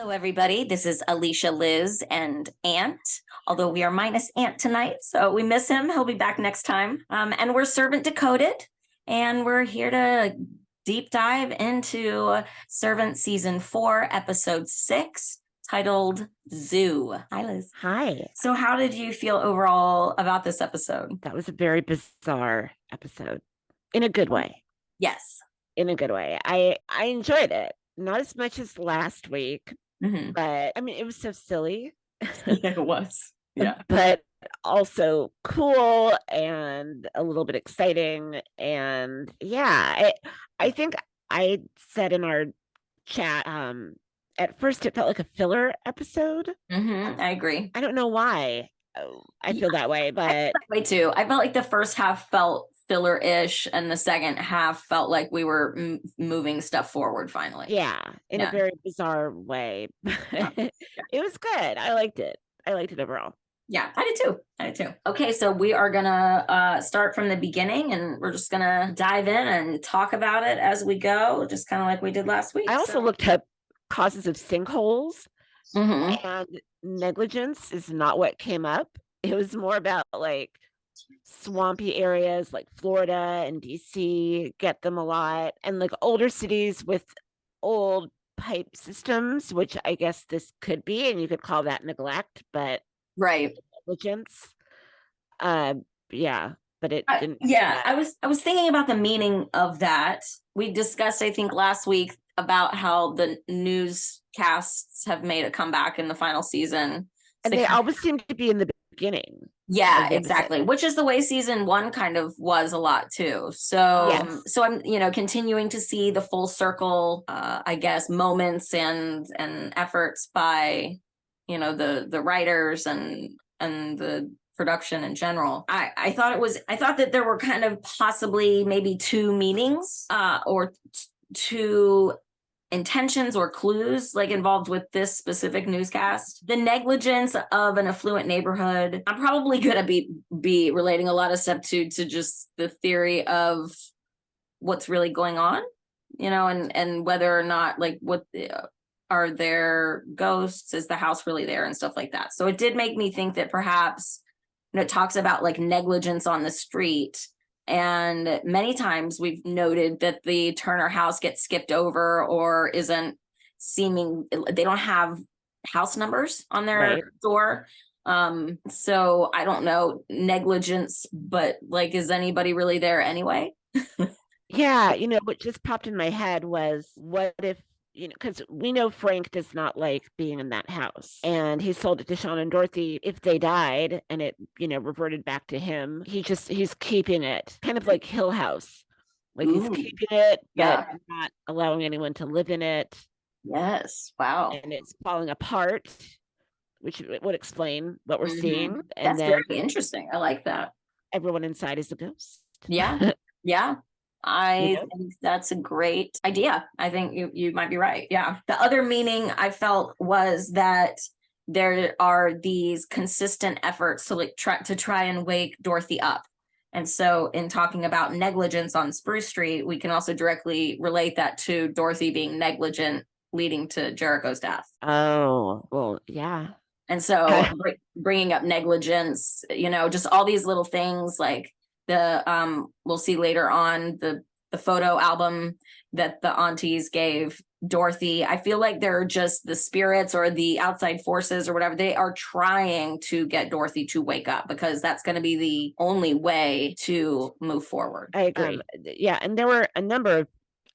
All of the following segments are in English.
Hello, everybody. This is Alicia, Liz, and Ant. Although we are minus Ant tonight, so we miss him. He'll be back next time. And we're Servant Decoded, and we're here to deep dive into Servant Season 4, Episode 6, titled Zoo. Hi, Liz. Hi. So how did you feel overall about this episode? That was a very bizarre episode in a good way. Yes. In a good way. I enjoyed it. Not as much as last week, but I mean, it was so silly. Yeah, it was. Yeah. But also cool and a little bit exciting. And yeah, I think I said in our chat, at first it felt like a filler episode. I agree. I don't know why I feel that way, but I felt that way too. I felt like the first half felt filler-ish and the second half felt like we were moving stuff forward finally. Yeah, in a very bizarre way. It was good. I liked it overall. Yeah, I did too. Okay, so we are gonna start from the beginning and we're just gonna dive in and talk about it as we go, just kind of like we did last week. I also looked up causes of sinkholes, and negligence is not what came up. It was more about like swampy areas like Florida and DC get them a lot, and like older cities with old pipe systems, which I guess this could be, and you could call that neglect, but negligence. Yeah, but it didn't. I was thinking about the meaning of that. We discussed, I think, last week about how the newscasts have made a comeback in the final season, and they always seem to be in the beginning. Yeah, exactly. Which is the way season 1 kind of was a lot too. So, yes. So I'm, continuing to see the full circle, I guess, moments and efforts by, the writers and the production in general. I thought that there were kind of possibly maybe two meanings, or two intentions or clues like involved with this specific newscast. The negligence of an affluent neighborhood, I'm probably gonna be relating a lot of stuff to just the theory of what's really going on, and whether or not, like, what are there ghosts, is the house really there, and stuff like that. So it did make me think that perhaps, it talks about like negligence on the street. And many times we've noted that the Turner house gets skipped over or isn't they don't have house numbers on their door. So I don't know, negligence, but like, is anybody really there anyway? Yeah, what just popped in my head was, what if, because we know Frank does not like being in that house, and he sold it to Sean and Dorothy. If they died and it, reverted back to him, he's keeping it, kind of like Hill House. Like, he's keeping it, but not allowing anyone to live in it. Yes. Wow. And it's falling apart, which would explain what we're seeing. And that's very interesting. I like that. Everyone inside is a ghost. Yeah. Yeah. I think that's a great idea. I think you might be right. Yeah. The other meaning I felt was that there are these consistent efforts to like try and wake Dorothy up. And so in talking about negligence on Spruce Street, we can also directly relate that to Dorothy being negligent, leading to Jericho's death. Oh, well, yeah. And so bringing up negligence, just all these little things, like we'll see later on the photo album that the aunties gave Dorothy. I feel like they're just the spirits or the outside forces or whatever. They are trying to get Dorothy to wake up, because that's going to be the only way to move forward. I agree. Yeah. And there were a number of,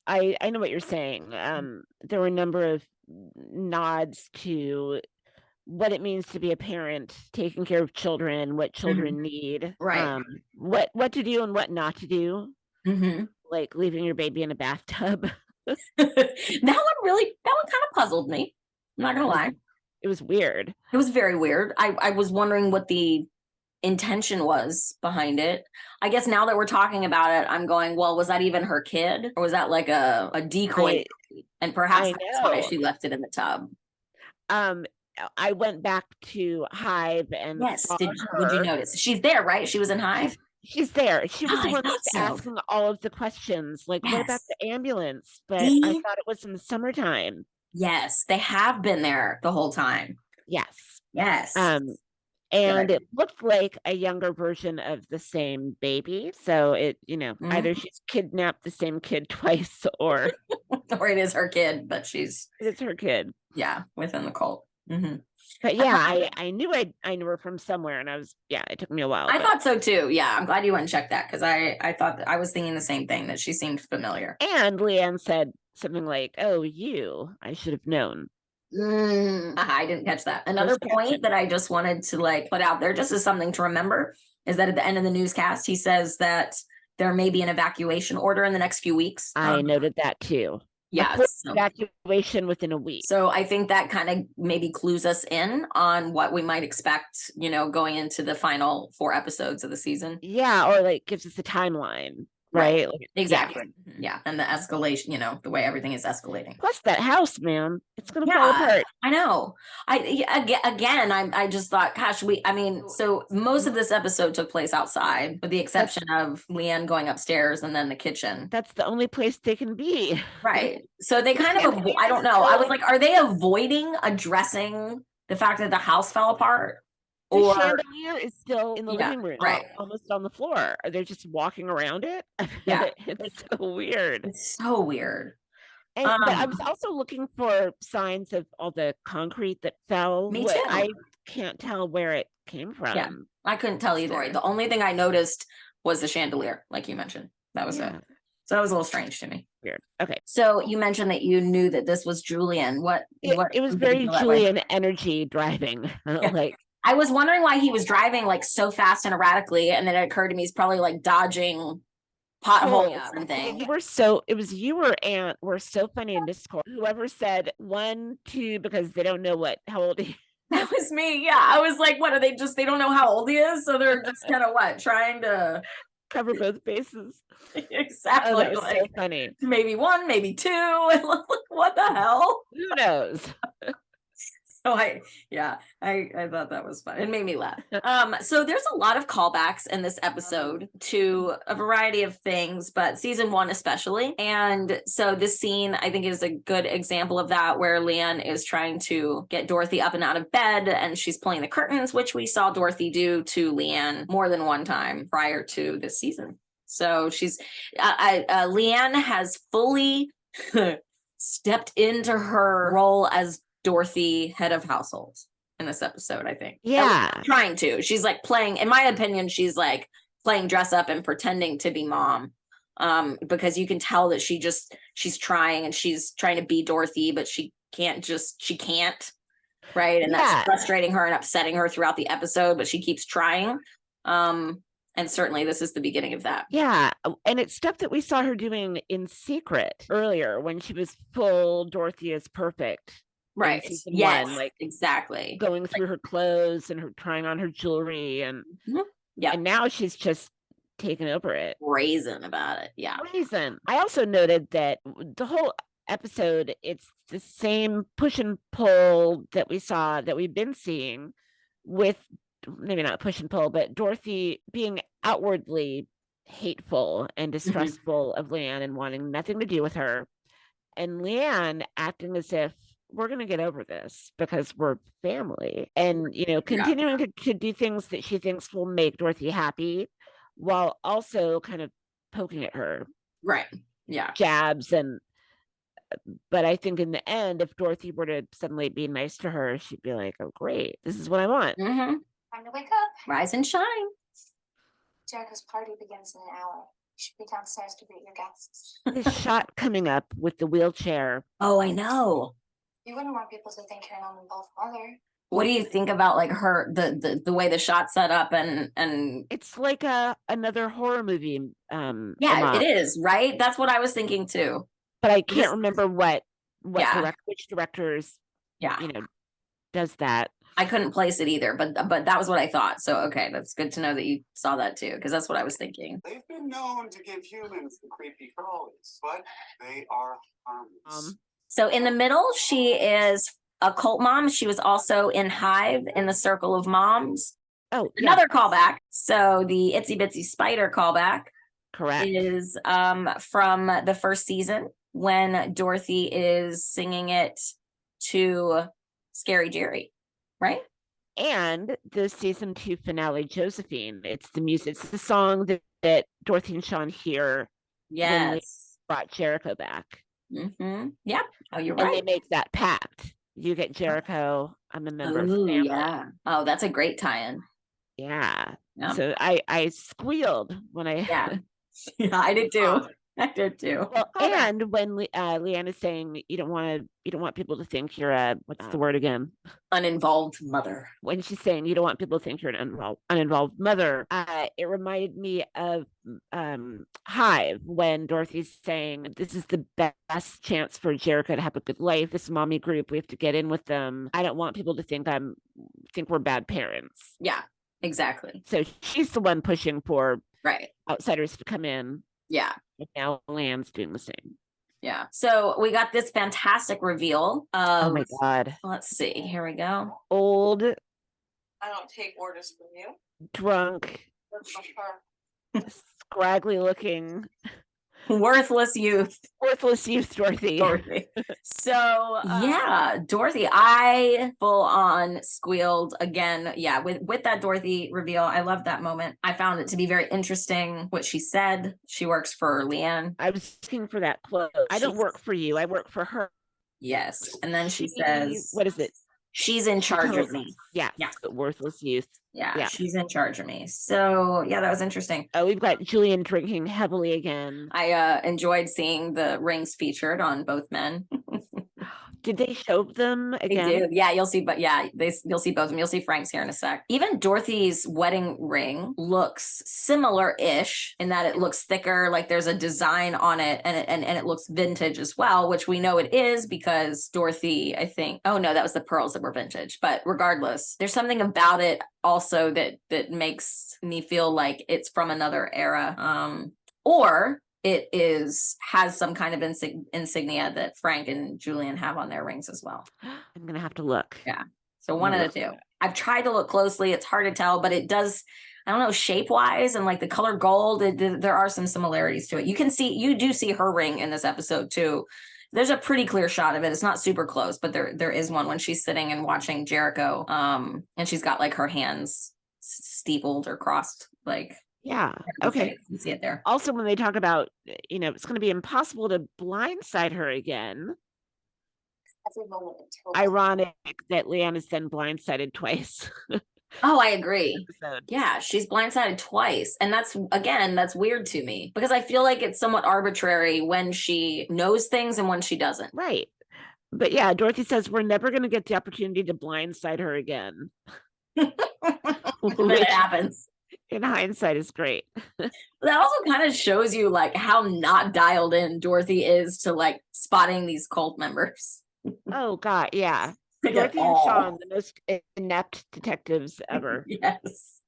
I know what you're saying. There were a number of nods to what it means to be a parent, taking care of children, what children need, what to do and what not to do, like leaving your baby in a bathtub. That one kind of puzzled me. I'm not gonna lie. It was weird. It was very weird. I was wondering what the intention was behind it. I guess now that we're talking about it, I'm going, well, was that even her kid, or was that like a decoy? And perhaps that's why she left it in the tub. I went back to Hive and did you notice she's there, right? She was in Hive. She's there. She was the one that was asking all of the questions, like, what about the ambulance? But I thought it was in the summertime. Yes, they have been there the whole time. Yes. Yes. And it looked like a younger version of the same baby. So it, either she's kidnapped the same kid twice or or it is her kid, but she's it's her kid. Yeah, within the cult. Mm-hmm. But yeah, I knew I knew her from somewhere, and it took me a while. I thought so too. Yeah, I'm glad you went and checked that, because I thought I was thinking the same thing, that she seemed familiar. And Leanne said something like, "Oh, I should have known." I didn't catch that. Another point that I just wanted to put out there, just as something to remember, is that at the end of the newscast, he says that there may be an evacuation order in the next few weeks. I noted that too. Yeah, evacuation within a week. So I think that kind of maybe clues us in on what we might expect, going into the final 4 episodes of the season. Yeah, or gives us a timeline. Right. Exactly. Yeah. And the escalation, the way everything is escalating. Plus that house, man, it's going to fall apart. I know. I just thought, gosh, so most of this episode took place outside, with the exception of Leanne going upstairs and then the kitchen. That's the only place they can be. Right. So they kind of, I don't know. I was like, are they avoiding addressing the fact that the house fell apart? The chandelier is still in the living room, right, almost on the floor. Are they just walking around it? Yeah, it's so weird. It's so weird. But I was also looking for signs of all the concrete that fell. Me too. I can't tell where it came from. Yeah, I couldn't tell either. The only thing I noticed was the chandelier, like you mentioned. That was it. So that was a little strange to me. Weird. Okay. So you mentioned that you knew that this was Julian. It was very Julian energy driving. I was wondering why he was driving so fast and erratically, and then it occurred to me he's probably dodging potholes and things. It was you or Aunt were so funny in Discord. Whoever said 1, 2 because they don't know how old he is. That was me. Yeah, I was like, what are they they don't know how old he is, so they're just kind of trying to cover both bases. Exactly. Oh, that was so funny. Maybe 1, maybe 2. What the hell? Who knows? So I thought that was fun. It made me laugh. So there's a lot of callbacks in this episode to a variety of things, but season 1 especially. And so this scene, I think, is a good example of that, where Leanne is trying to get Dorothy up and out of bed, and she's pulling the curtains, which we saw Dorothy do to Leanne more than one time prior to this season. So Leanne has fully stepped into her role as Dorothy, head of household, in this episode, I think. Yeah. Trying to. She's playing, in my opinion, she's playing dress up and pretending to be mom. Because you can tell that she's trying, and she's trying to be Dorothy, but she can't. Right. And that's frustrating her and upsetting her throughout the episode, but she keeps trying. And certainly this is the beginning of that. Yeah. And it's stuff that we saw her doing in secret earlier, when she was full Dorothy is perfect. Right. Yes. 1, exactly. Going through her clothes and her trying on her jewelry, and and now she's just taken over it. Brazen about it. Yeah. Brazen. I also noted that the whole episode, it's the same push and pull that we've been seeing, with maybe not push and pull, but Dorothy being outwardly hateful and distrustful of Leanne and wanting nothing to do with her, and Leanne acting as if we're going to get over this because we're family, and continuing to do things that she thinks will make Dorothy happy, while also kind of poking at her, right? Yeah, jabs. But I think in the end, if Dorothy were to suddenly be nice to her, she'd be like, oh great, this is what I want. Time to wake up, rise and shine. Jericho's party begins in an hour. You should be downstairs to greet your guests. This shot coming up with the wheelchair. Oh, I know. You wouldn't want people to think you're an uninvolved mother. What do you think about her the way the shot's set up, and it's like another horror movie? Yeah, it is, right? That's what I was thinking too. But I can't remember which directors does that. I couldn't place it either, but that was what I thought. So okay, that's good to know that you saw that too, because that's what I was thinking. They've been known to give humans the creepy crawlies, but they are harmless. So in the middle, she is a cult mom. She was also in Hive, in the Circle of Moms. Oh, another callback. So the Itsy Bitsy Spider callback, correct, is from the first season, when Dorothy is singing it to Scary Jerry, right? And the season 2 finale, Josephine. It's the music. It's the song that Dorothy and Sean hear when they Yes. brought Jericho back. Mm-hmm. Yep. Oh, you're And right. they make that pact. You get Jericho. I'm a member of the Oh, family. yeah. Oh, that's a great tie-in. Yeah. Yeah. So I squealed when I Yeah. Yeah, I did too. I did too. Well, and when Leanne is saying you don't want people to think you're a what's the word again? Uninvolved mother. When she's saying you don't want people to think you're an uninvolved mother, it reminded me of Hive when Dorothy's saying this is the best chance for Jericho to have a good life. This mommy group, we have to get in with them. I don't want people to think we're bad parents. Yeah, exactly. So she's the one pushing for Right. outsiders to come in. Yeah. And now Leanne's doing the same. Yeah. So we got this fantastic reveal of, Oh my God. let's see, here we go. Old, I don't take orders from you. drunk, That's from her. scraggly looking, Worthless youth. worthless youth Dorothy. Dorothy. So yeah, Dorothy, I full on squealed again. Yeah, with that Dorothy reveal. I love that moment. I found it to be very interesting what she said. She works for Leanne. I was looking for that quote. I don't work for you. I work for her. Yes. And then she says, what is it? She's in charge of me. Yeah. Worthless youth. Yeah, she's in charge of me. So yeah, that was interesting. Oh, we've got Julian drinking heavily again. I enjoyed seeing the rings featured on both men. Did they show them again? They did. Yeah, you'll see, but yeah, you'll see both of them. You'll see Frank's here in a sec. Even Dorothy's wedding ring looks similar-ish in that it looks thicker, like there's a design on it, and it looks vintage as well, which we know it is because Dorothy, I think, oh no, that was the pearls that were vintage. But regardless, there's something about it also that makes me feel like it's from another era. Or it has some kind of insignia that Frank and Julian have on their rings as well. I'm gonna have to look. Yeah. So one of the two. I've tried to look closely. It's hard to tell, but it does, I don't know, shape wise and like the color gold, there are some similarities to it. You do see her ring in this episode too. There's a pretty clear shot of it. It's not super close, but there is one when she's sitting and watching Jericho. And she's got like her hands steepled or crossed, like. Yeah. Okay. You see it there. Also, when they talk about, it's going to be impossible to blindside her again. Every moment until Ironic that Leanne is then blindsided twice. Oh, I agree. Yeah, she's blindsided twice. And that's weird to me because I feel like it's somewhat arbitrary when she knows things and when she doesn't. Right. But yeah, Dorothy says we're never going to get the opportunity to blindside her again. When it happens. In hindsight is great. That also kind of shows you like how not dialed in Dorothy is to like spotting these cult members. Oh God, yeah. Like Dorothy and Sean, the most inept detectives ever. Yes.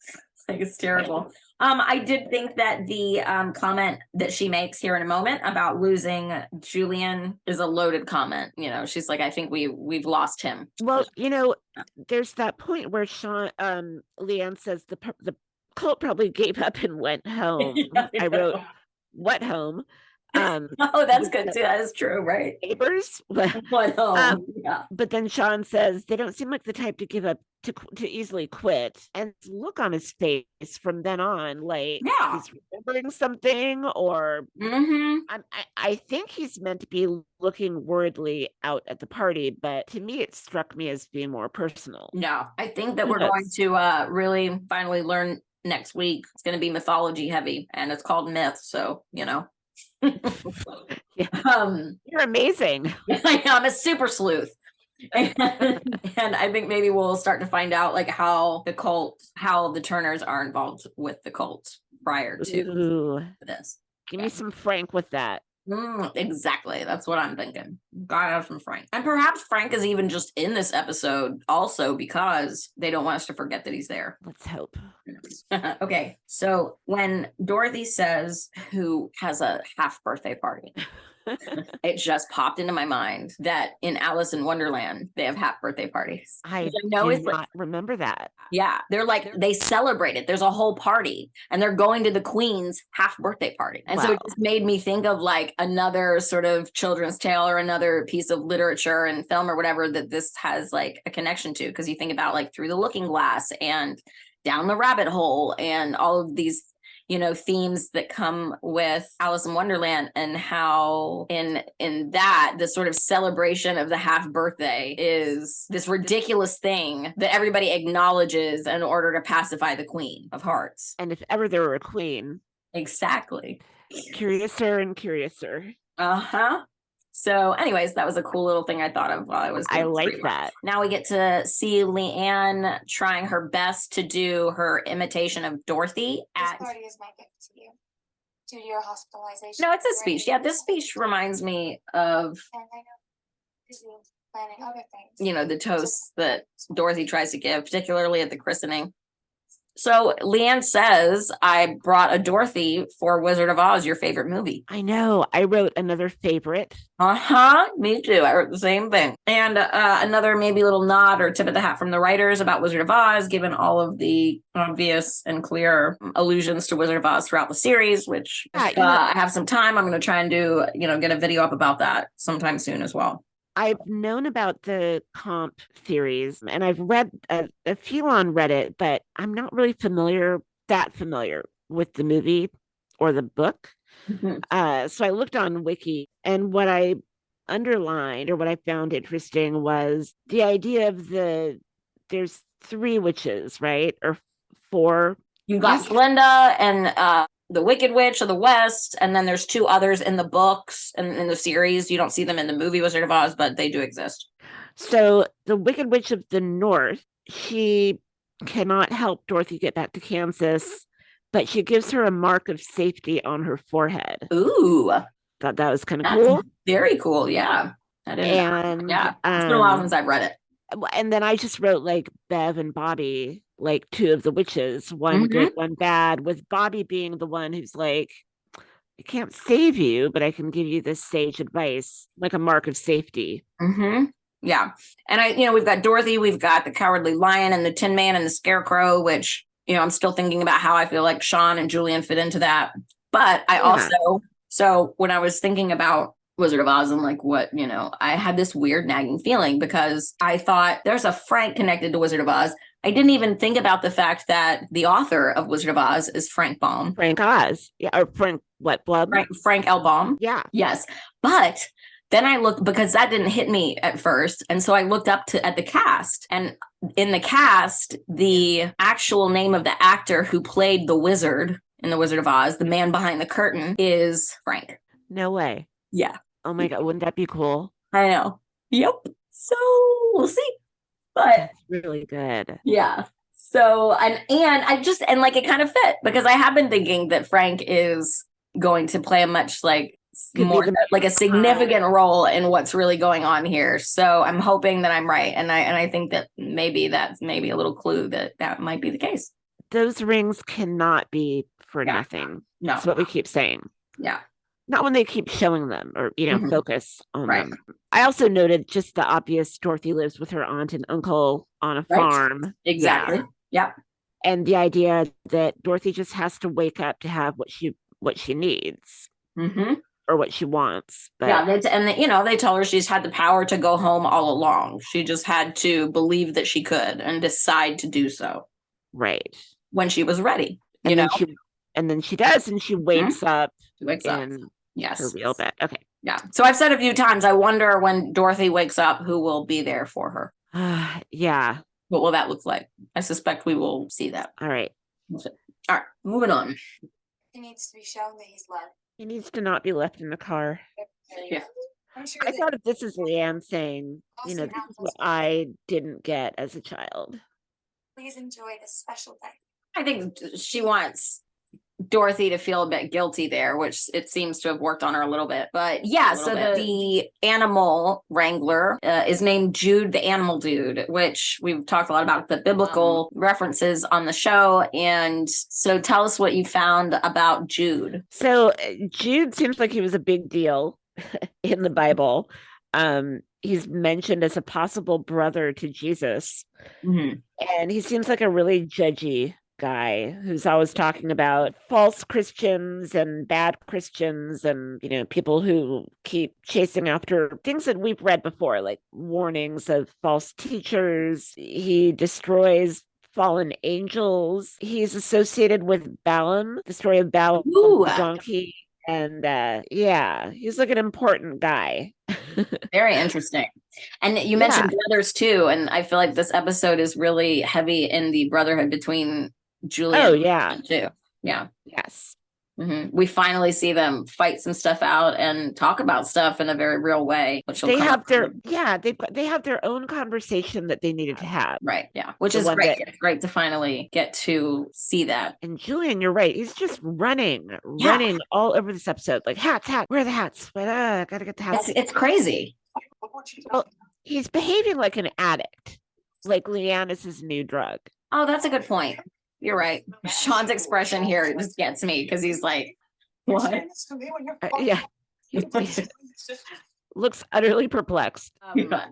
Like it's terrible. I did think that the comment that she makes here in a moment about losing Julian is a loaded comment. She's like, I think we've lost him. Well, there's that point where Leanne says the cult probably gave up and went home. Yeah, I wrote, what home? Oh, that's good too. That is true, right? Neighbors. What home? Yeah. But then Sean says they don't seem like the type to give up to easily quit. And look on his face from then on, like he's remembering something, or I think he's meant to be looking worriedly out at the party, but to me it struck me as being more personal. No, I think that we're going to really finally learn next week. It's going to be mythology heavy, and it's called Myth, so Yeah. You're amazing. I'm a super sleuth. And I think maybe we'll start to find out like how the Turners are involved with the cult prior to this. Give me some Frank with that. Exactly. That's what I'm thinking. Gotta have some Frank. And perhaps Frank is even just in this episode also because they don't want us to forget that he's there. Let's hope. Okay. So when Dorothy says who has a half birthday party, It just popped into my mind that in Alice in Wonderland, they have half birthday parties. I Which know do is not remember that. yeah, they're like, they celebrate it. There's a whole party and they're going to the Queen's half birthday party. And so it Wow. just made me think of like another sort of children's tale or another piece of literature and film or whatever that this has like a connection to. Because you think about like Through the Looking Glass and Down the Rabbit Hole and all of these, you know, themes that come with Alice in Wonderland, and how in that the sort of celebration of the half birthday is this ridiculous thing that everybody acknowledges in order to pacify the Queen of Hearts. And if ever there were a queen, Exactly. curiouser and curiouser. Uh-huh. So anyways, that was a cool little thing I thought of while I was I doing this like rewatch. that. Now we get to see Leanne trying her best to do her imitation of Dorothy This at party is my gift to you. Due to your hospitalization. no, it's a and speech. your Yeah, this speech reminds me of, And I know busy planning other things. you know, the toast that Dorothy tries to give, particularly at the christening. So Leanne says, I brought a Dorothy for Wizard of Oz, your favorite movie. I know. I wrote another favorite. Uh-huh. Me too. I wrote the same thing. And another maybe little nod or tip of the hat from the writers about Wizard of Oz, given all of the obvious and clear allusions to Wizard of Oz throughout the series, which Yeah, if you know- I have some time, I'm going to try and do, you know, get a video up about that sometime soon as well. I've known about the comp theories and I've read a few on Reddit, but I'm not really familiar with the movie or the book. So I looked on Wiki, and what I underlined or what I found interesting was the idea of there's 3 witches, right? Or 4. You've got Glinda and the Wicked Witch of the West, and then there's 2 others in the books and in the series. You don't see them in the movie Wizard of Oz, but they do exist. So the Wicked Witch of the North, she cannot help Dorothy get back to Kansas, but she gives her a mark of safety on her forehead. Ooh, Thought that was kind of that's cool. very cool. Yeah, that is. And Yeah, it's been a while since I've read it. and then I just wrote like Bev and Bobby, like 2 of the witches, one good, one bad, with Bobby being the one who's like, I can't save you, but I can give you this sage advice, like a mark of safety. Yeah, and we've got Dorothy, we've got the Cowardly Lion and the Tin Man and the Scarecrow, which, you know, I'm still thinking about how I feel like Sean and Julian fit into that. But I also, so when I was thinking about Wizard of Oz and like what, you know, I had this weird nagging feeling because I thought there's a Frank connected to Wizard of Oz. I didn't even think about the fact that the author of Wizard of Oz is Frank Baum. Frank Oz. Yeah, or Frank what? Blum? Frank L. Baum. Yeah. Yes. But then I looked, because that didn't hit me at first. And so I looked up at the cast, and in the cast, the actual name of the actor who played the wizard in The Wizard of Oz, the man behind the curtain, is Frank. No way. Yeah. Oh my God. Wouldn't that be cool? I know. Yep. So we'll see. But That's really good. yeah. So, and like it kind of fit, because I have been thinking that Frank is going to play a much like more like a significant role in what's really going on here. So I'm hoping that I'm right. And I think that maybe that's maybe a little clue that might be the case. Those rings cannot be for nothing. No. That's what we keep saying. Yeah. Not when they keep showing them or, you know, focus on Right. them. I also noted just the obvious Dorothy lives with her aunt and uncle on a farm. Exactly. Yeah. And the idea that Dorothy just has to wake up to have what she needs or what she wants. But yeah, they tell her she's had the power to go home all along. She just had to believe that she could and decide to do so. Right. When she was ready. And then she does, and she wakes up. She wakes up. Yes. Her real bed. Okay. Yeah. So I've said a few times, I wonder when Dorothy wakes up, who will be there for her. Yeah. What will that look like? I suspect we will see that. All right. All right. Moving on. He needs to be shown that he's loved. He needs to not be left in the car. Yeah. I'm sure I that thought if this is Leanne saying, you know, this is what I didn't get as a child. please enjoy this special day. I think she wants Dorothy to feel a bit guilty there, which it seems to have worked on her a little bit. But yeah, so the animal wrangler is named Jude the Animal Dude, which we've talked a lot about the biblical references on the show. And so tell us what you found about Jude. So Jude seems like he was a big deal in the Bible. He's mentioned as a possible brother to Jesus. Mhm. And he seems like a really judgy guy who's always talking about false Christians and bad Christians and, people who keep chasing after things that we've read before, like warnings of false teachers. He destroys fallen angels. He's associated with Balaam, the story of Balaam Ooh, the donkey. And yeah, he's like an important guy. very interesting. And you Yeah. mentioned brothers too, and I feel like this episode is really heavy in the brotherhood between Julian Oh, and yeah. Sean, too. Yeah. Yes. We finally see them fight some stuff out and talk about stuff in a very real way, which will They come have up their later. they have their own conversation that they needed to have. Right, yeah, which The is one great. that- It's great to finally get to see that. And Julian, you're right. He's just running all over this episode. Like hats, where are the hats? But gotta get the hats. It's crazy. Look what she Well, does. he's behaving like an addict. Like Leanne is his new drug. Oh, that's a good point. You're right. Sean's expression here just gets me because he's like, You're what? saying this to me when you're Yeah. Looks utterly perplexed.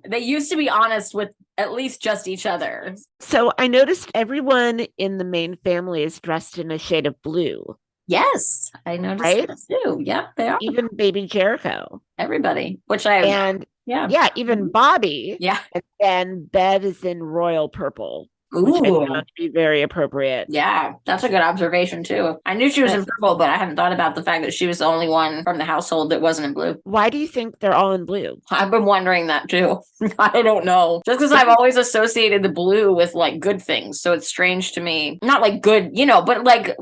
They used to be honest with at least just each other. So I noticed everyone in the main family is dressed in a shade of blue. Yes, I noticed Right? that too. Yep, they are. Even baby Jericho. Everybody, which I And yeah, even Bobby. yeah. And then Bev is in royal purple, which I Ooh, found to be very appropriate. yeah, that's a good observation too. I knew she was in purple, but I hadn't thought about the fact that she was the only one from the household that wasn't in blue. Why do you think they're all in blue? I've been wondering that too. I don't know. Just because I've always associated the blue with like good things. So it's strange to me. Not like good, but like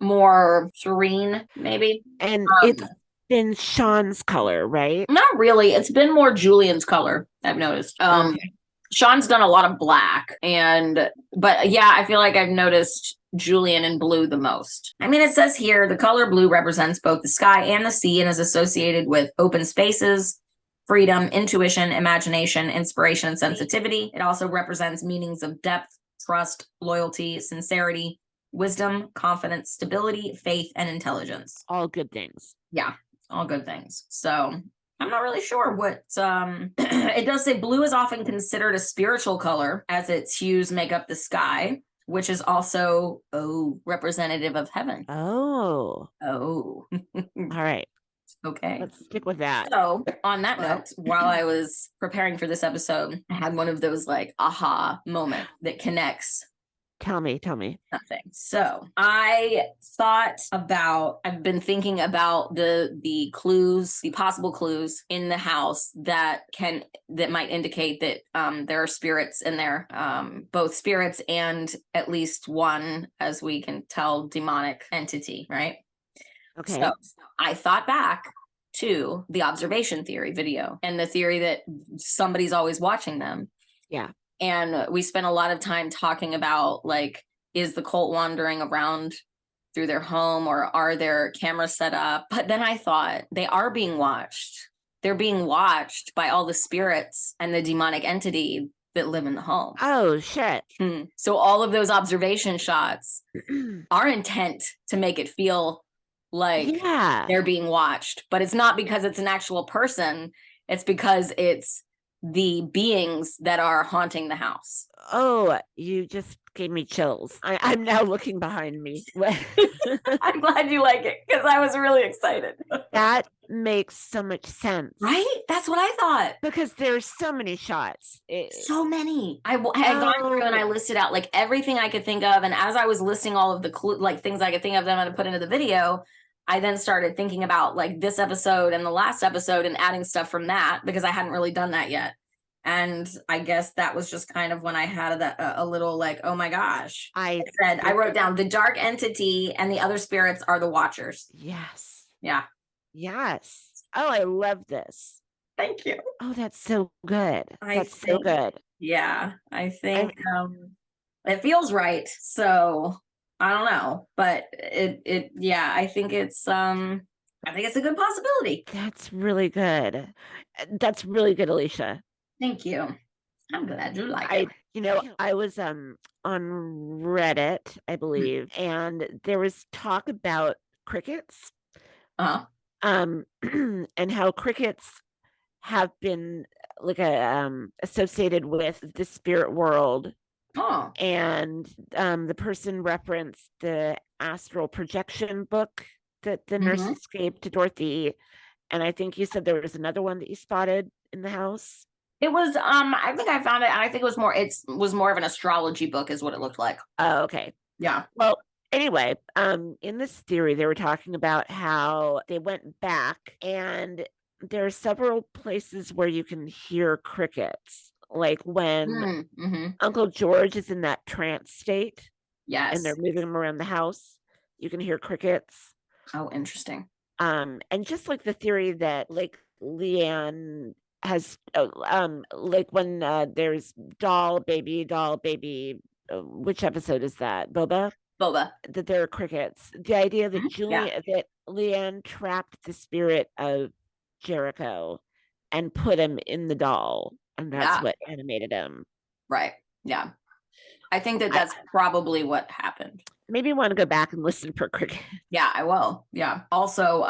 more serene, maybe. And it's been Sean's color, right? Not really. It's been more Julian's color, I've noticed. Okay. Sean's done a lot of black but yeah, I feel like I've noticed Julian in blue the most. I mean, it says here the color blue represents both the sky and the sea and is associated with open spaces, freedom, intuition, imagination, inspiration, and sensitivity. It also represents meanings of depth, trust, loyalty, sincerity, wisdom, confidence, stability, faith, and intelligence. All good things. Yeah, all good things. So I'm not really sure what it does say blue is often considered a spiritual color as its hues make up the sky, which is also representative of heaven. Oh. All right. Okay. Let's stick with that. So on that note, while I was preparing for this episode, I had one of those like aha moment that connects. Tell me. Nothing. So I've been thinking about the clues, the possible clues in the house that might indicate that there are spirits in there, both spirits and at least one, as we can tell, demonic entity, right? Okay. So I thought back to the observation theory video and the theory that somebody's always watching them. Yeah. And we spent a lot of time talking about, like, is the cult wandering around through their home or are there cameras set up? But then I thought they are being watched. They're being watched by all the spirits and the demonic entity that live in the home. Oh, shit. So all of those observation shots are intent to make it feel like they're being watched. But it's not because it's an actual person. It's because it's the beings that are haunting the house. Oh, you just gave me chills. I'm now looking behind me. I'm glad you like it because I was really excited. That makes so much sense. Right? That's what I thought. Because there's so many shots. So many. I had gone through and I listed out like everything I could think of. And as I was listing all of the things I could think of that I'm going to put into the video, I then started thinking about like this episode and the last episode and adding stuff from that because I hadn't really done that yet. And I guess that was just kind of when I had a little like, oh my gosh. I wrote down the dark entity and the other spirits are the watchers. Yes. Yeah. Yes. Oh, I love this. Thank you. Oh, that's so good. So good. Yeah. I think it feels right. So I don't know, but I think it's a good possibility. That's really good. That's really good, Alicia. Thank you. I'm glad you like it. I was on Reddit, I believe, and there was talk about crickets. Uh-huh. and how crickets have been like associated with the spirit world. Oh, And the person referenced the astral projection book that the nurses gave to Dorothy. And I think you said there was another one that you spotted in the house. it was I think I found it, and I think it was more of an astrology book is what it looked like. Oh, okay. Yeah. Well, anyway, in this theory, they were talking about how they went back, and there are several places where you can hear crickets, like when Uncle George is in that trance state Yes. and they're moving him around the house, you can hear crickets. Oh, interesting. And just like the theory that like Leanne has like when there's doll baby, which episode is that? Boba, that there are crickets. The idea that that Leanne trapped the spirit of Jericho and put him in the doll, and that's what animated him. Right. Yeah. I think that's probably what happened. Maybe you want to go back and listen for cricket. Yeah, I will. Yeah. Also,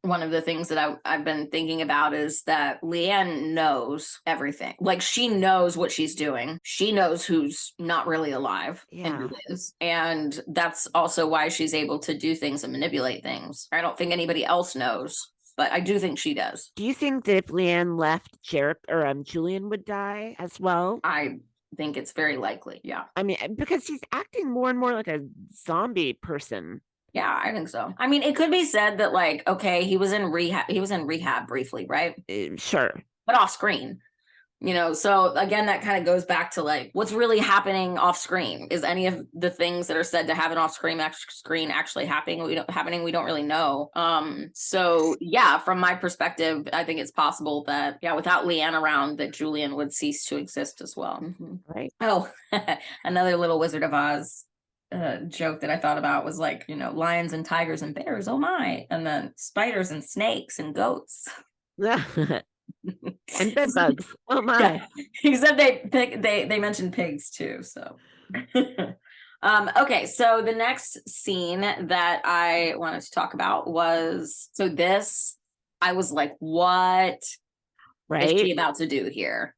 one of the things that I've been thinking about is that Leanne knows everything. Like, she knows what she's doing. She knows who's not really alive and who is. And that's also why she's able to do things and manipulate things. I don't think anybody else knows, but I do think she does. Do you think that if Leanne left, Julian would die as well? I think it's very likely. Yeah. I mean, because he's acting more and more like a zombie person. Yeah, I think so. I mean, it could be said that, like, okay, he was in rehab briefly, right? Sure. But off screen. You know, so again, that kind of goes back to like what's really happening off screen. Is any of the things that are said to have an off screen actually happening? We don't really know. So yeah, from my perspective, I think it's possible that without Leanne around, that Julian would cease to exist as well. Right. Oh, another little Wizard of Oz joke that I thought about was like, you know, lions and tigers and bears, oh my, and then spiders and snakes and goats. And bed bugs. Oh my. Yeah. Except they mentioned pigs too. So okay, so the next scene that I wanted to talk about was this. I was like, what is she about to do here?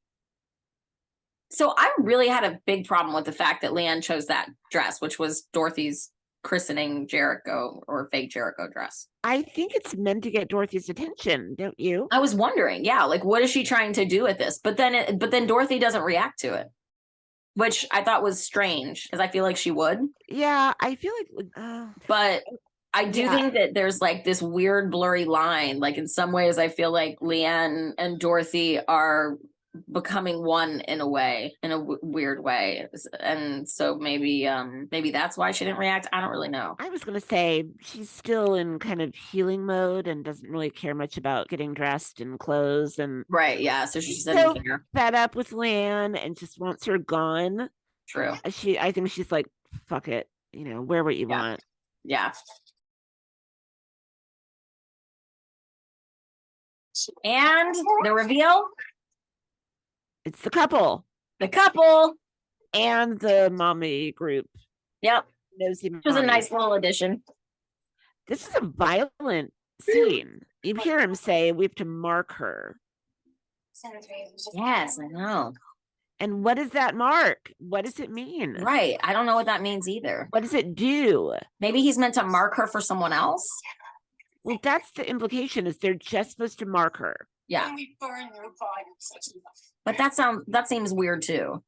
So I really had a big problem with the fact that Leanne chose that dress, which was Dorothy's christening Jericho or fake Jericho dress. I think it's meant to get Dorothy's attention, don't you? I was wondering, like, what is she trying to do with this? But then Dorothy doesn't react to it, which I thought was strange because I feel like she would. Yeah, I feel like, but I do think that there's like this weird blurry line. Like in some ways, I feel like Leanne and Dorothy are becoming one in a way, in a weird way, and so maybe that's why she didn't react. I don't really know. I was gonna say she's still in kind of healing mode and doesn't really care much about getting dressed and clothes and so she doesn't care. Fed up with Leanne and just wants her gone. True. I think she's like, fuck it, you know, wear what you want. Yeah. And the reveal. It's the couple. And the mommy group. Yep. Nosy It was a nice little addition. This is a violent scene. You hear him say, we have to mark her. Yes, I know. And what does that mark? What does it mean? Right. I don't know what that means either. What does it do? Maybe he's meant to mark her for someone else. Well, that's the implication, is they're just supposed to mark her. Yeah. But that seems weird too.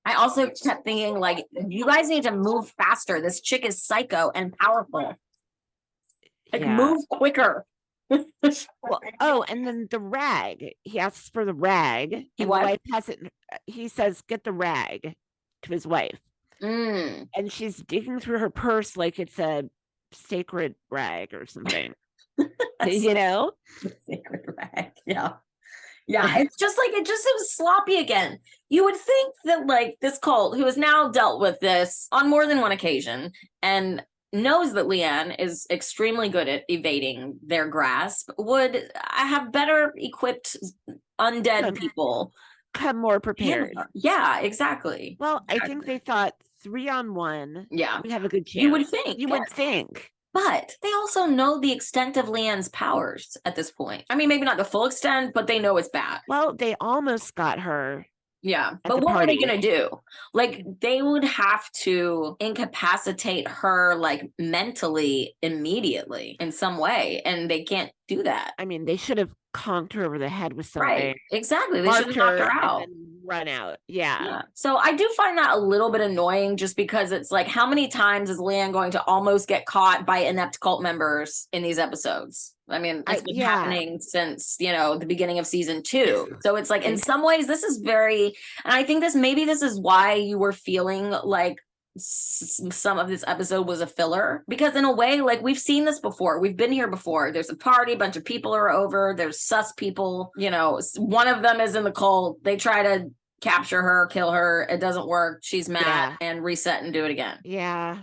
I also kept thinking, like, you guys need to move faster. This chick is psycho and powerful. Like, move quicker. Well, and then the rag. He asks for the rag. The wife has it. He says, "Get the rag," to his wife. And she's digging through her purse like it's a sacred rag or something. You know, sacred rag. Yeah, it's just like it was sloppy again. You would think that like this cult, who has now dealt with this on more than one occasion and knows that Leanne is extremely good at evading their grasp, would have better equipped undead people. Come more prepared. Yeah, exactly. Well, I think they thought 3-on-1. Yeah, we have a good chance. You would think. You would think. But they also know the extent of Leanne's powers at this point. I mean, maybe not the full extent, but they know it's bad. Well, they almost got her. Yeah. At But the what were they party. going to do? Like, they would have to incapacitate her, like, mentally immediately in some way. And they can't do that. I mean, they should have conked her over the head with something. Right. Exactly. They should have knocked her out. and then run out. Yeah. Yeah. So I do find that a little bit annoying just because it's like, how many times is Leanne going to almost get caught by inept cult members in these episodes? I mean, it's been happening since, the beginning of season 2. So it's like, in some ways, this is very, and I think maybe this is why you were feeling like some of this episode was a filler, because in a way, like, we've seen this before. We've been here before. There's a party, a bunch of people are over, there's sus people, one of them is in the cult. They try to capture her, kill her. It doesn't work. She's mad and reset and do it again. Yeah.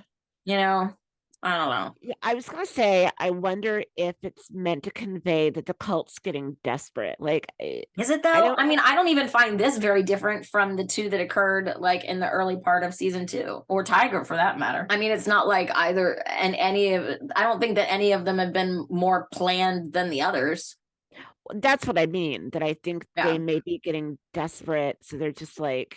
I don't know. Yeah, I was going to say, I wonder if it's meant to convey that the cult's getting desperate. Like, is it though? I mean, I don't even find this very different from the 2 that occurred like in the early part of season 2, or Tiger for that matter. I mean, it's not like either, and I don't think that any of them have been more planned than the others. That's what I mean, that I think they may be getting desperate. So they're just like,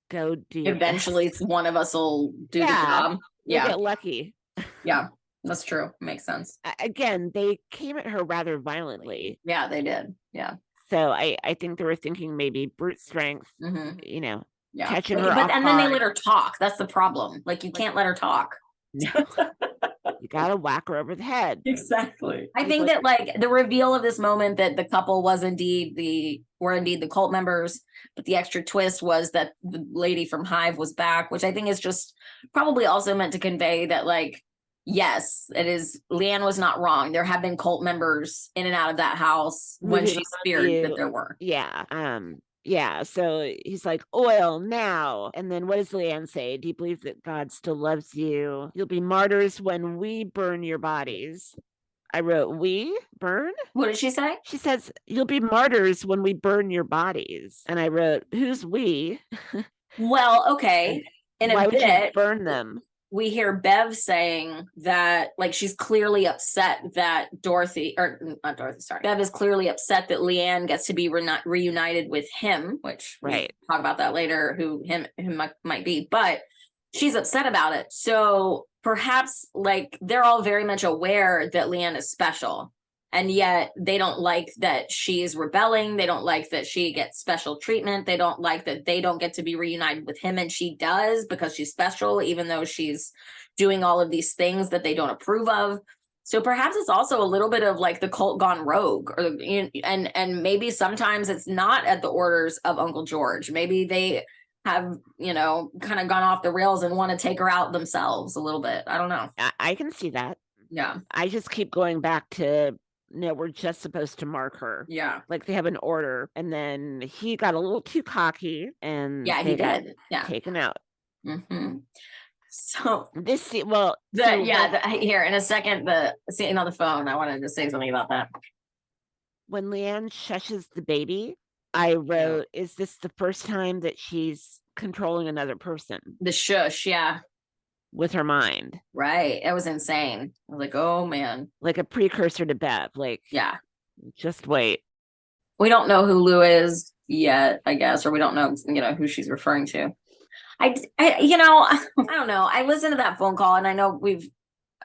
go do eventually this. One of us will do the job. We'll get lucky. Yeah, that's true. Makes sense. Again, they came at her rather violently. Yeah, they did. Yeah. So I think they were thinking maybe brute strength, catching her off and then they let her talk. That's the problem. Like, you can't let her talk. You gotta whack her over the head. Exactly. I think that, like, the reveal of this moment that the couple were indeed the cult members, but the extra twist was that the lady from Hive was back, which I think is just probably also meant to convey that, like, yes, it is. Leanne was not wrong. There have been cult members in and out of that house when she feared that there were. Yeah. Yeah. So he's like, oil now. And then what does Leanne say? Do you believe that God still loves you? You'll be martyrs when we burn your bodies. I wrote, we burn? What did she say? She says, you'll be martyrs when we burn your bodies. And I wrote, who's we? Well, okay. In Why a would you bit, burn them? We hear Bev saying that, like, she's clearly upset that Bev is clearly upset that Leanne gets to be reunited with him, which we talk about that later, who him might be, but she's upset about it. So perhaps, like, they're all very much aware that Leanne is special, and yet they don't like that she's rebelling. They don't like that she gets special treatment. They don't like that they don't get to be reunited with him, and she does, because she's special, even though she's doing all of these things that they don't approve of. So perhaps it's also a little bit of, like, the cult gone rogue, and maybe sometimes it's not at the orders of Uncle George. Maybe they have, kind of gone off the rails and want to take her out themselves a little bit. I don't know. I can see that. Yeah. I just keep going back to, we're just supposed to mark her. Yeah. Like, they have an order, and then he got a little too cocky, and he did. Yeah. Taken out. Mm-hmm. So this here in a second, the scene on the phone, I wanted to say something about that. When Leanne shushes the baby, I wrote, is this the first time that she's controlling another person? The shush, yeah. With her mind. Right. It was insane. I was like, oh man. Like a precursor to Bev. Like, yeah. Just wait. We don't know who Lou is yet, I guess, or we don't know, who she's referring to. I don't know. I listened to that phone call, and I know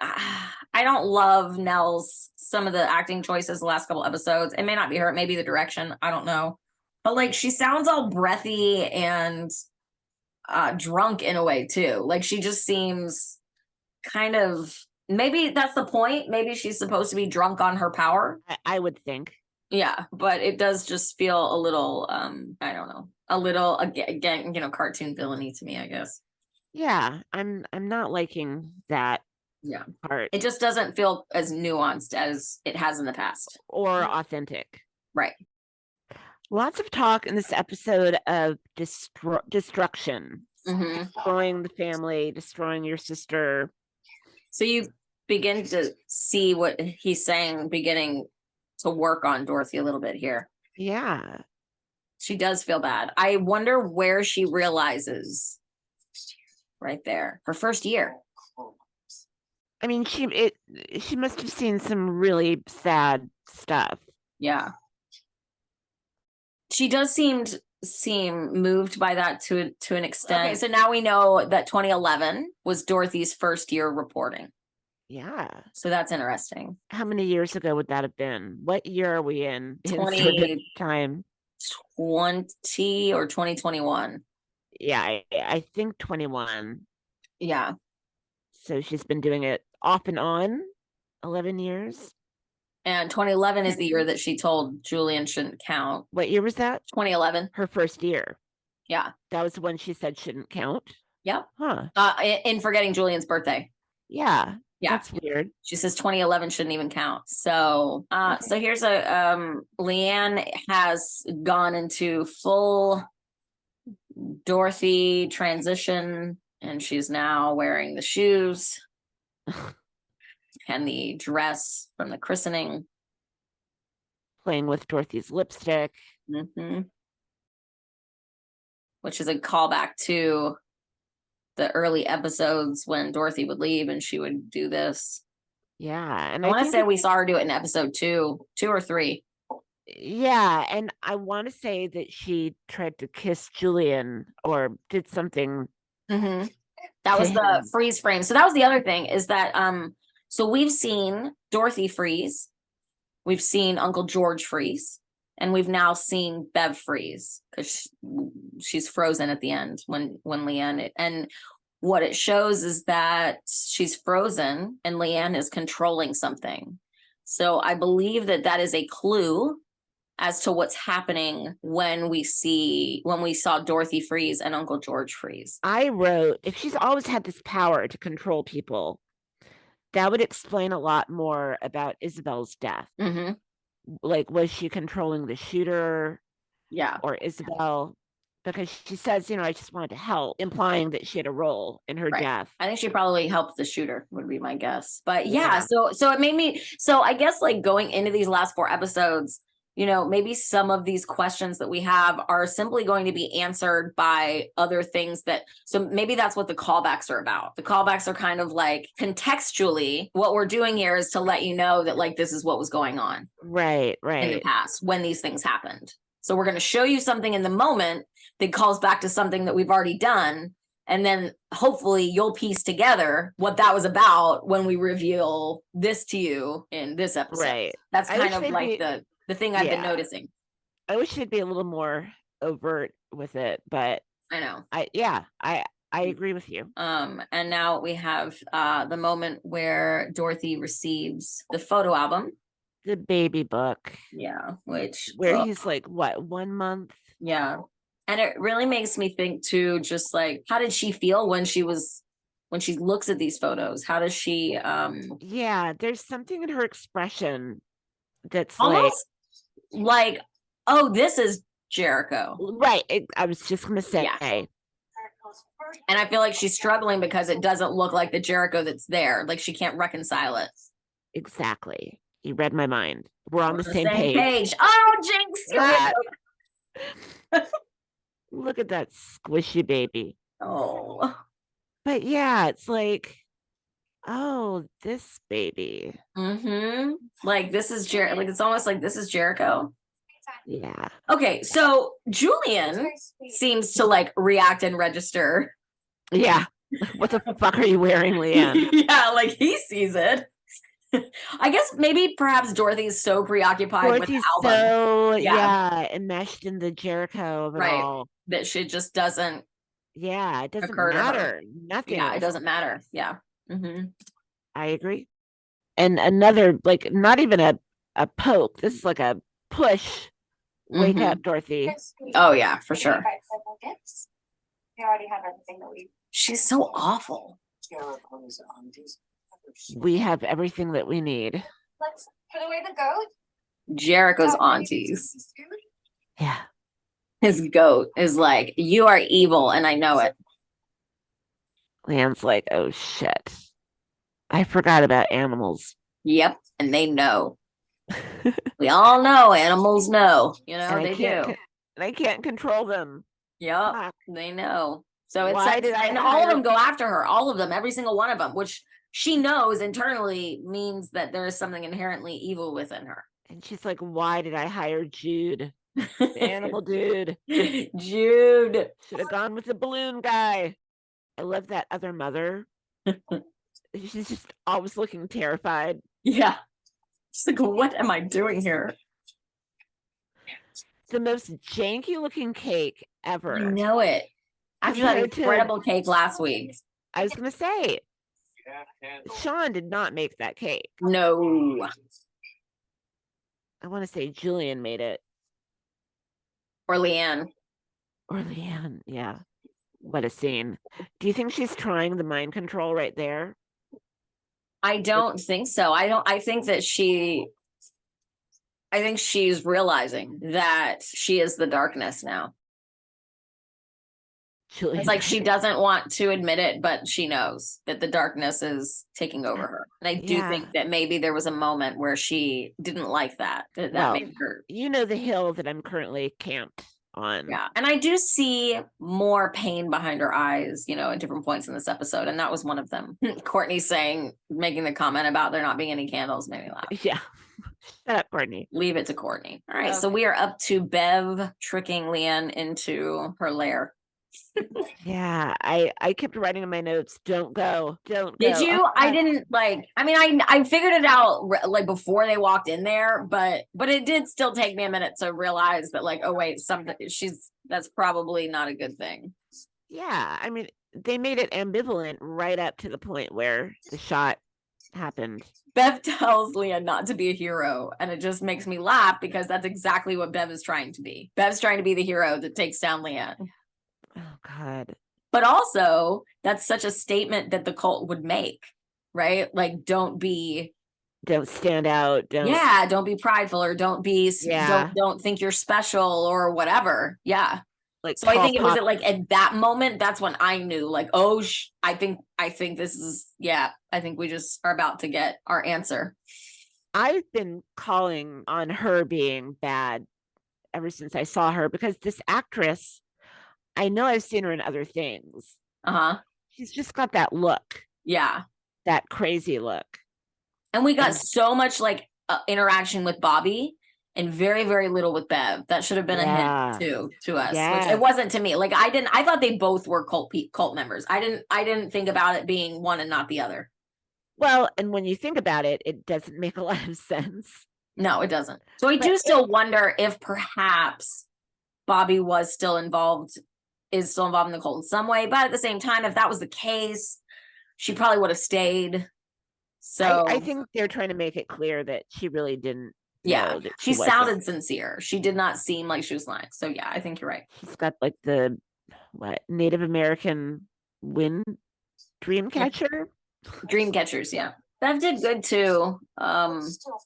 I don't love Nell's, some of the acting choices the last couple episodes. It may not be her, it may be the direction. I don't know. But, like, she sounds all breathy and drunk in a way too. Like, she just seems kind of, maybe that's the point. Maybe she's supposed to be drunk on her power. I would think. Yeah, but it does just feel a little, I don't know, a little, again, cartoon villainy to me, I guess. Yeah, I'm not liking that. Yeah, part. It just doesn't feel as nuanced as it has in the past, or authentic. Right. Lots of talk in this episode of destruction, destroying the family, destroying your sister. So you begin to see what he's saying, beginning to work on Dorothy a little bit here. Yeah. She does feel bad. I wonder where she realizes right there. Her first year. I mean, she must have seen some really sad stuff. Yeah. She does seem moved by that to an extent. Okay. So now we know that 2011 was Dorothy's first year reporting. Yeah. So that's interesting. How many years ago would that have been? What year are we in sort of time? 2020 or 2021. Yeah, I think 21. Yeah. So she's been doing it off and on 11 years. And 2011 is the year that she told Julian shouldn't count. What year was that? 2011. Her first year. Yeah. That was when she said shouldn't count. Yep. Huh. In forgetting Julian's birthday. Yeah. Yeah. That's weird. She says 2011 shouldn't even count. So, so here's Leanne has gone into full Dorothy transition, and she's now wearing the shoes and the dress from the christening. Playing with Dorothy's lipstick. Mm-hmm. Which is a callback to the early episodes when Dorothy would leave and she would do this. Yeah. And I want to think say we saw her do it in episode 2 or 3. Yeah. And I want to say that she tried to kiss Julian or did something. Mm-hmm. That was to the him. freeze frame. So that was the other thing is that so we've seen Dorothy freeze, we've seen Uncle George freeze, and we've now seen Bev freeze because she's frozen at the end when Leanne, and what it shows is that she's frozen and Leanne is controlling something. So I believe that that is a clue as to what's happening when we saw Dorothy freeze and Uncle George freeze. I wrote, if she's always had this power to control people, that would explain a lot more about Isabel's death. Mm-hmm. Like, was she controlling the shooter? Yeah. Or Isabel? Because she says, I just wanted to help, implying that she had a role in her Right. death. I think she probably helped the shooter would be my guess. But Yeah. So it made me, so I guess like going into these last 4 episodes, maybe some of these questions that we have are simply going to be answered by other things so maybe that's what the callbacks are about. The callbacks are kind of like contextually, what we're doing here is to let you know that like this is what was going on Right. in the past when these things happened. So we're going to show you something in the moment that calls back to something that we've already done. And then hopefully you'll piece together what that was about when we reveal this to you in this episode. Right. That's I kind wish of they'd like be- the thing I've been Yeah. noticing. I wish she'd be a little more overt with it, but I know. I agree with you. And now we have the moment where Dorothy receives the photo album. The baby book. Yeah, which where he's like, what, 1 month? Yeah. And it really makes me think too, just like, how did she feel when she looks at these photos? How does she Yeah, there's something in her expression that's almost like, oh, this is Jericho. right. I was just gonna say. Yeah. And I feel like she's struggling because it doesn't look like the Jericho that's there. Like she can't reconcile it. Exactly. You read my mind. We're on the same page. Oh, Jinx! Ah. Look at that squishy baby. Oh. But yeah, it's like, oh, this baby. Mm-hmm. Like this is Jericho. Like it's almost like this is Jericho. Yeah. Okay, so Julian seems to like react and register. Yeah. What the fuck are you wearing, Leanne? Yeah, like he sees it. I guess maybe perhaps Dorothy's so preoccupied with the album. So enmeshed in the Jericho of it all. That she just doesn't. Yeah, it doesn't occur to her. matter. Nothing. Yeah, else. it doesn't matter. Yeah. Mm-hmm. I agree. And another, like, not even a poke. This is like a push. Wake up, Dorothy. Oh yeah, for sure. We already have everything that we. She's so awful. We have everything that we need. Let's put away the goat. Jericho's aunties. Yeah. His goat is like, you are evil, and I know it. Leanne's like, oh shit. I forgot about animals. Yep, and they know. We all know animals know. You know, And they do. And I can't control them. Yep, Fuck. they know. So it's Why did I and all of hire- them go after her, all of them, every single one of them, which she knows internally means that there is something inherently evil within her. And she's like, why did I hire Jude? The animal dude. Jude. Should have gone with the balloon guy. I love that other mother. She's just always looking terrified. Yeah. She's like, what am I doing here? The most janky looking cake ever. I know it. After that Compared to- incredible cake last week. I was gonna say, Yeah, candles. Sean did not make that cake. No. I want to say Julian made it. Or Leanne. Or Leanne, yeah. What a scene. Do you think she's trying the mind control right there? I don't think so. I think that I think she's realizing that she is the darkness now. Julian, It's like she doesn't want to admit it, but she knows that the darkness is taking over her. And I do Yeah. think that maybe there was a moment where she didn't like that. That Well, made her. you know the hill that I'm currently camped on. Yeah. And I do see more pain behind her eyes, at different points in this episode. And that was one of them. Courtney making the comment about there not being any candles made me laugh. Yeah. Shut up, Courtney. Leave it to Courtney. All right. So Okay. we are up to Bev tricking Leanne into her lair. Yeah, I kept writing in my notes, don't go, don't Did go. you? Oh, I God. didn't I figured it out like before they walked in there, but it did still take me a minute to realize that oh wait, that's probably not a good thing. Yeah, I mean, they made it ambivalent right up to the point where the shot happened. Bev tells Leanne not to be a hero, and it just makes me laugh because that's exactly what Bev is trying to be. Bev's trying to be the hero that takes down Leanne. Oh God. But also, that's such a statement that the cult would make, right? Don't Don't stand out. don't be prideful, or Yeah. don't think you're special or whatever. Yeah. Like So I tall think it was pop- at that moment, that's when I knew I think this is, I think we just are about to get our answer. I've been calling on her being bad ever since I saw her because this actress, I know I've seen her in other things. Uh-huh. She's just got that look, Yeah. that crazy look. And we got And- so much interaction with Bobby and very, very little with Bev. That should have been Yeah. a hint to us. Which Yes. it wasn't to me. I thought they both were cult members. I didn't think about it being one and not the other. Well, and when you think about it, it doesn't make a lot of sense. No, it doesn't. So I But do still wonder if perhaps Bobby is still involved in the cult in some way. But at the same time, if that was the case, she probably would have stayed. So I think they're trying to make it clear that she really didn't. yeah, know that she wasn't. sounded sincere. She did not seem like she was lying. So yeah, I think you're right. She's got like the Native American wind dream catcher. Dream catchers, yeah. Bev did good too. Still,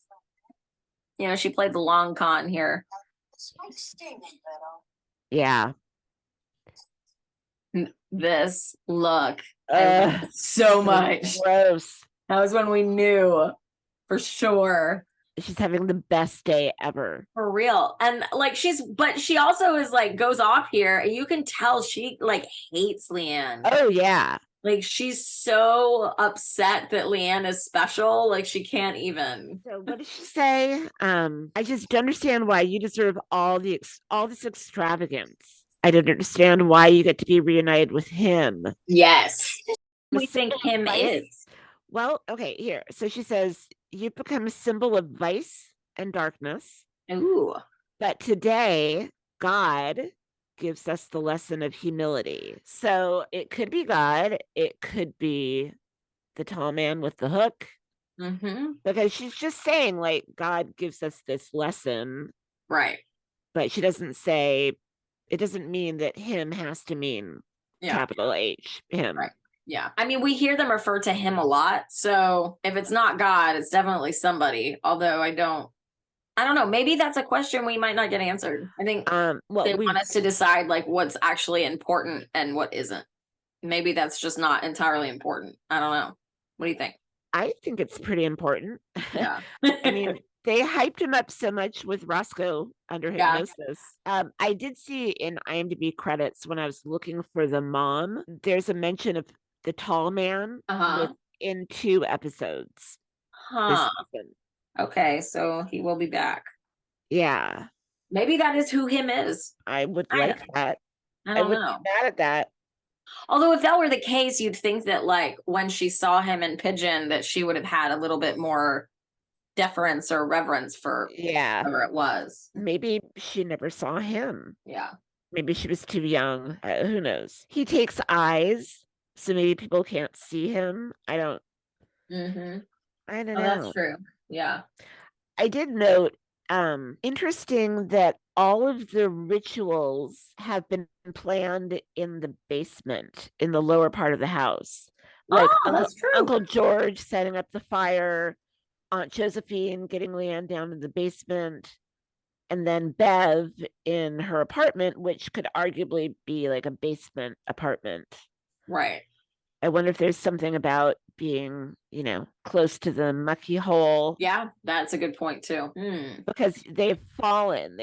She played the long con here. this might sting a little. Yeah. This look so much. Gross. That was when we knew for sure. She's having the best day ever. For real. And but she also is goes off here, and you can tell she hates Leanne. Oh yeah. She's so upset that Leanne is special. She can't even. So what does she say? I just don't understand why you deserve all this extravagance. I don't understand why you get to be reunited with him. Yes. We The think symbol of him vice- is. Well, okay, here. So she says, you've become a symbol of vice and darkness, Ooh. but today God gives us the lesson of humility. So it could be God, it could be the tall man with the hook, Mm-hmm. because she's just saying God gives us this lesson, Right. but she doesn't say, it doesn't mean that him has to mean Yeah. capital H, him. Right. Yeah. I mean, we hear them refer to him a lot. So if it's not God, it's definitely somebody. Although I don't know. Maybe that's a question we might not get answered. I think Well, they we want us to decide what's actually important and what isn't. Maybe that's just not entirely important. I don't know. What do you think? I think it's pretty important. Yeah. I mean, They hyped him up so much with Roscoe under Yeah. hypnosis. I did see in IMDb credits when I was looking for the mom, there's a mention of the tall man in 2 episodes this Huh. season. Okay, so he will be back. Yeah, Maybe that is who him is. I would I like don't- that. I I don't wouldn't know. be mad at that. Although if that were the case, you'd think that like when she saw him in Pigeon, that she would have had a little bit more deference or reverence for Yeah, whoever it was. maybe she never saw him. Yeah. Maybe she was too young. Who knows? He takes eyes, so maybe people can't see him. I don't Mm-hmm. I don't Oh, know. that's true. Yeah. I did note, interesting that all of the rituals have been planned in the basement, in the lower part of the house. Like Oh, that's true. Uncle George setting up the fire, Aunt Josephine getting Leanne down in the basement, and then Bev in her apartment, which could arguably be like a basement apartment. Right. I wonder if there's something about being, close to the mucky hole. Yeah, that's a good point too. Because they've fallen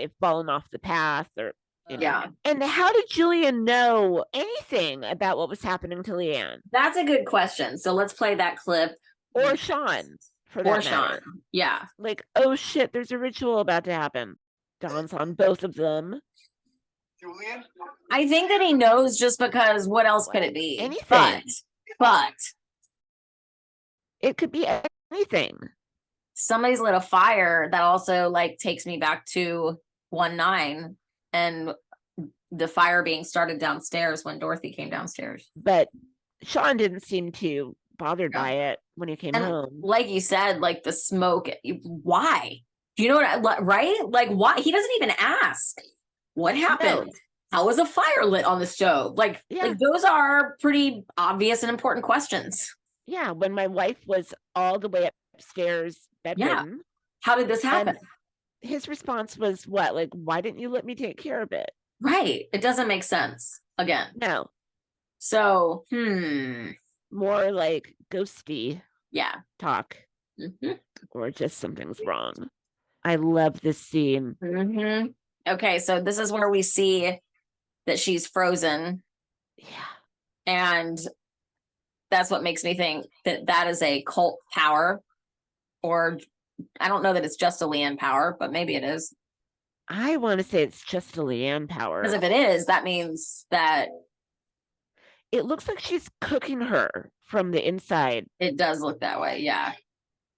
off the path, or Yeah. And how did Julian know anything about what was happening to Leanne That's a good question. So let's play that clip. or Sean? For Or that Sean. matter. Yeah. Like, oh shit, there's a ritual about to happen. Dawn's on both of them. Julian? I think that he knows just because what else could it be? Anything. But It could be anything. somebody's lit a fire that also like takes me back to 1-9 and the fire being started downstairs when Dorothy came downstairs. But Sean didn't seem too bothered Yeah. by it when he came And home. like you said, like the smoke, why? Do you know what right? Like why? He doesn't even ask. What happened? No. How was a fire lit on the stove? Like those are pretty obvious and important questions. Yeah, when my wife was all the way upstairs bedridden. How did this happen? His response was what? Like, why didn't you let me take care of it? Right. It doesn't make sense. Again. No. So, more like ghosty talk. Mm-hmm. Or just something's wrong. I love this scene. Mm-hmm. Okay, so this is where we see that she's frozen. Yeah. And that's what makes me think that that is a cult power. Or I don't know that it's just a Leanne power, but maybe it is. I want to say it's just a Leanne power. Because if it is, that means that it looks like she's cooking her from the inside. It does look that way, yeah.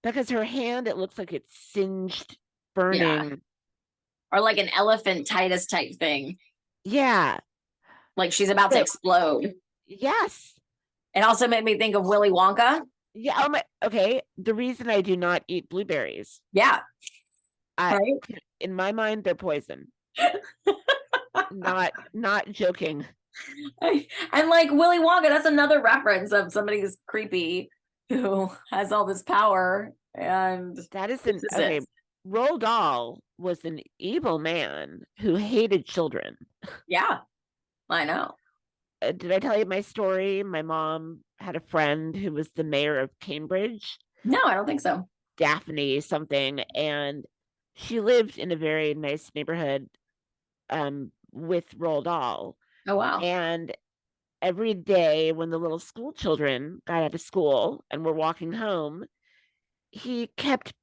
Because her hand, it looks like it's singed, burning. Yeah. Or like an elephantitis type thing. Yeah. Like she's about to explode. Yes. It also made me think of Willy Wonka. Yeah. Okay. The reason I do not eat blueberries. Yeah. Right? In my mind, they're poison. not joking. And like Willy Wonka, that's another reference of somebody who's creepy who has all this power. And that is okay. Roald Dahl was an evil man who hated children. Yeah, I know. Did I tell you my story? My mom had a friend who was the mayor of Cambridge. No, I don't think so. Daphne something. And she lived in a very nice neighborhood with Roald Dahl. Oh, wow. And every day when the little school children got out of school and were walking home, he kept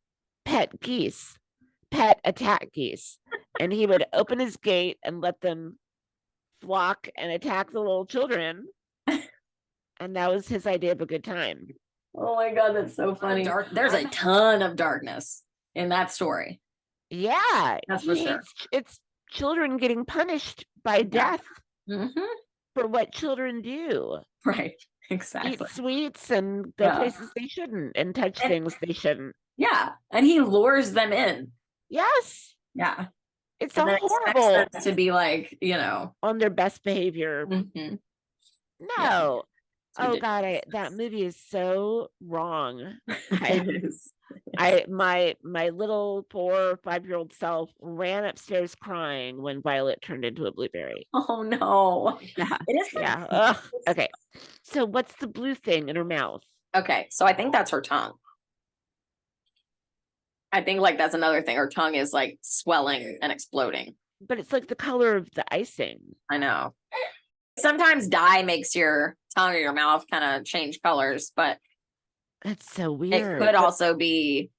pet attack geese. And he would open his gate and let them flock and attack the little children. And that was his idea of a good time. Oh my God, that's so funny. There's a ton of darkness in that story. Yeah. That's for sure. It's children getting punished by death for what children do. Right. Exactly. Eat sweets and go places they shouldn't and touch things they shouldn't. Yeah. And he lures them in. Yes. Yeah. It's so horrible to be like, on their best behavior. Mm-hmm. No. Oh God, that movie is so wrong. It is. My little 4 or 5-year-old self ran upstairs crying when Violet turned into a blueberry. Oh no. Yeah. It is. Yeah. Ugh. Okay. So what's the blue thing in her mouth? Okay. So I think that's her tongue. I think like that's another thing. Her tongue is like swelling and exploding. But it's like the color of the icing. I know. Sometimes dye makes your tongue or your mouth kind of change colors, but That's so it weird. could But also be,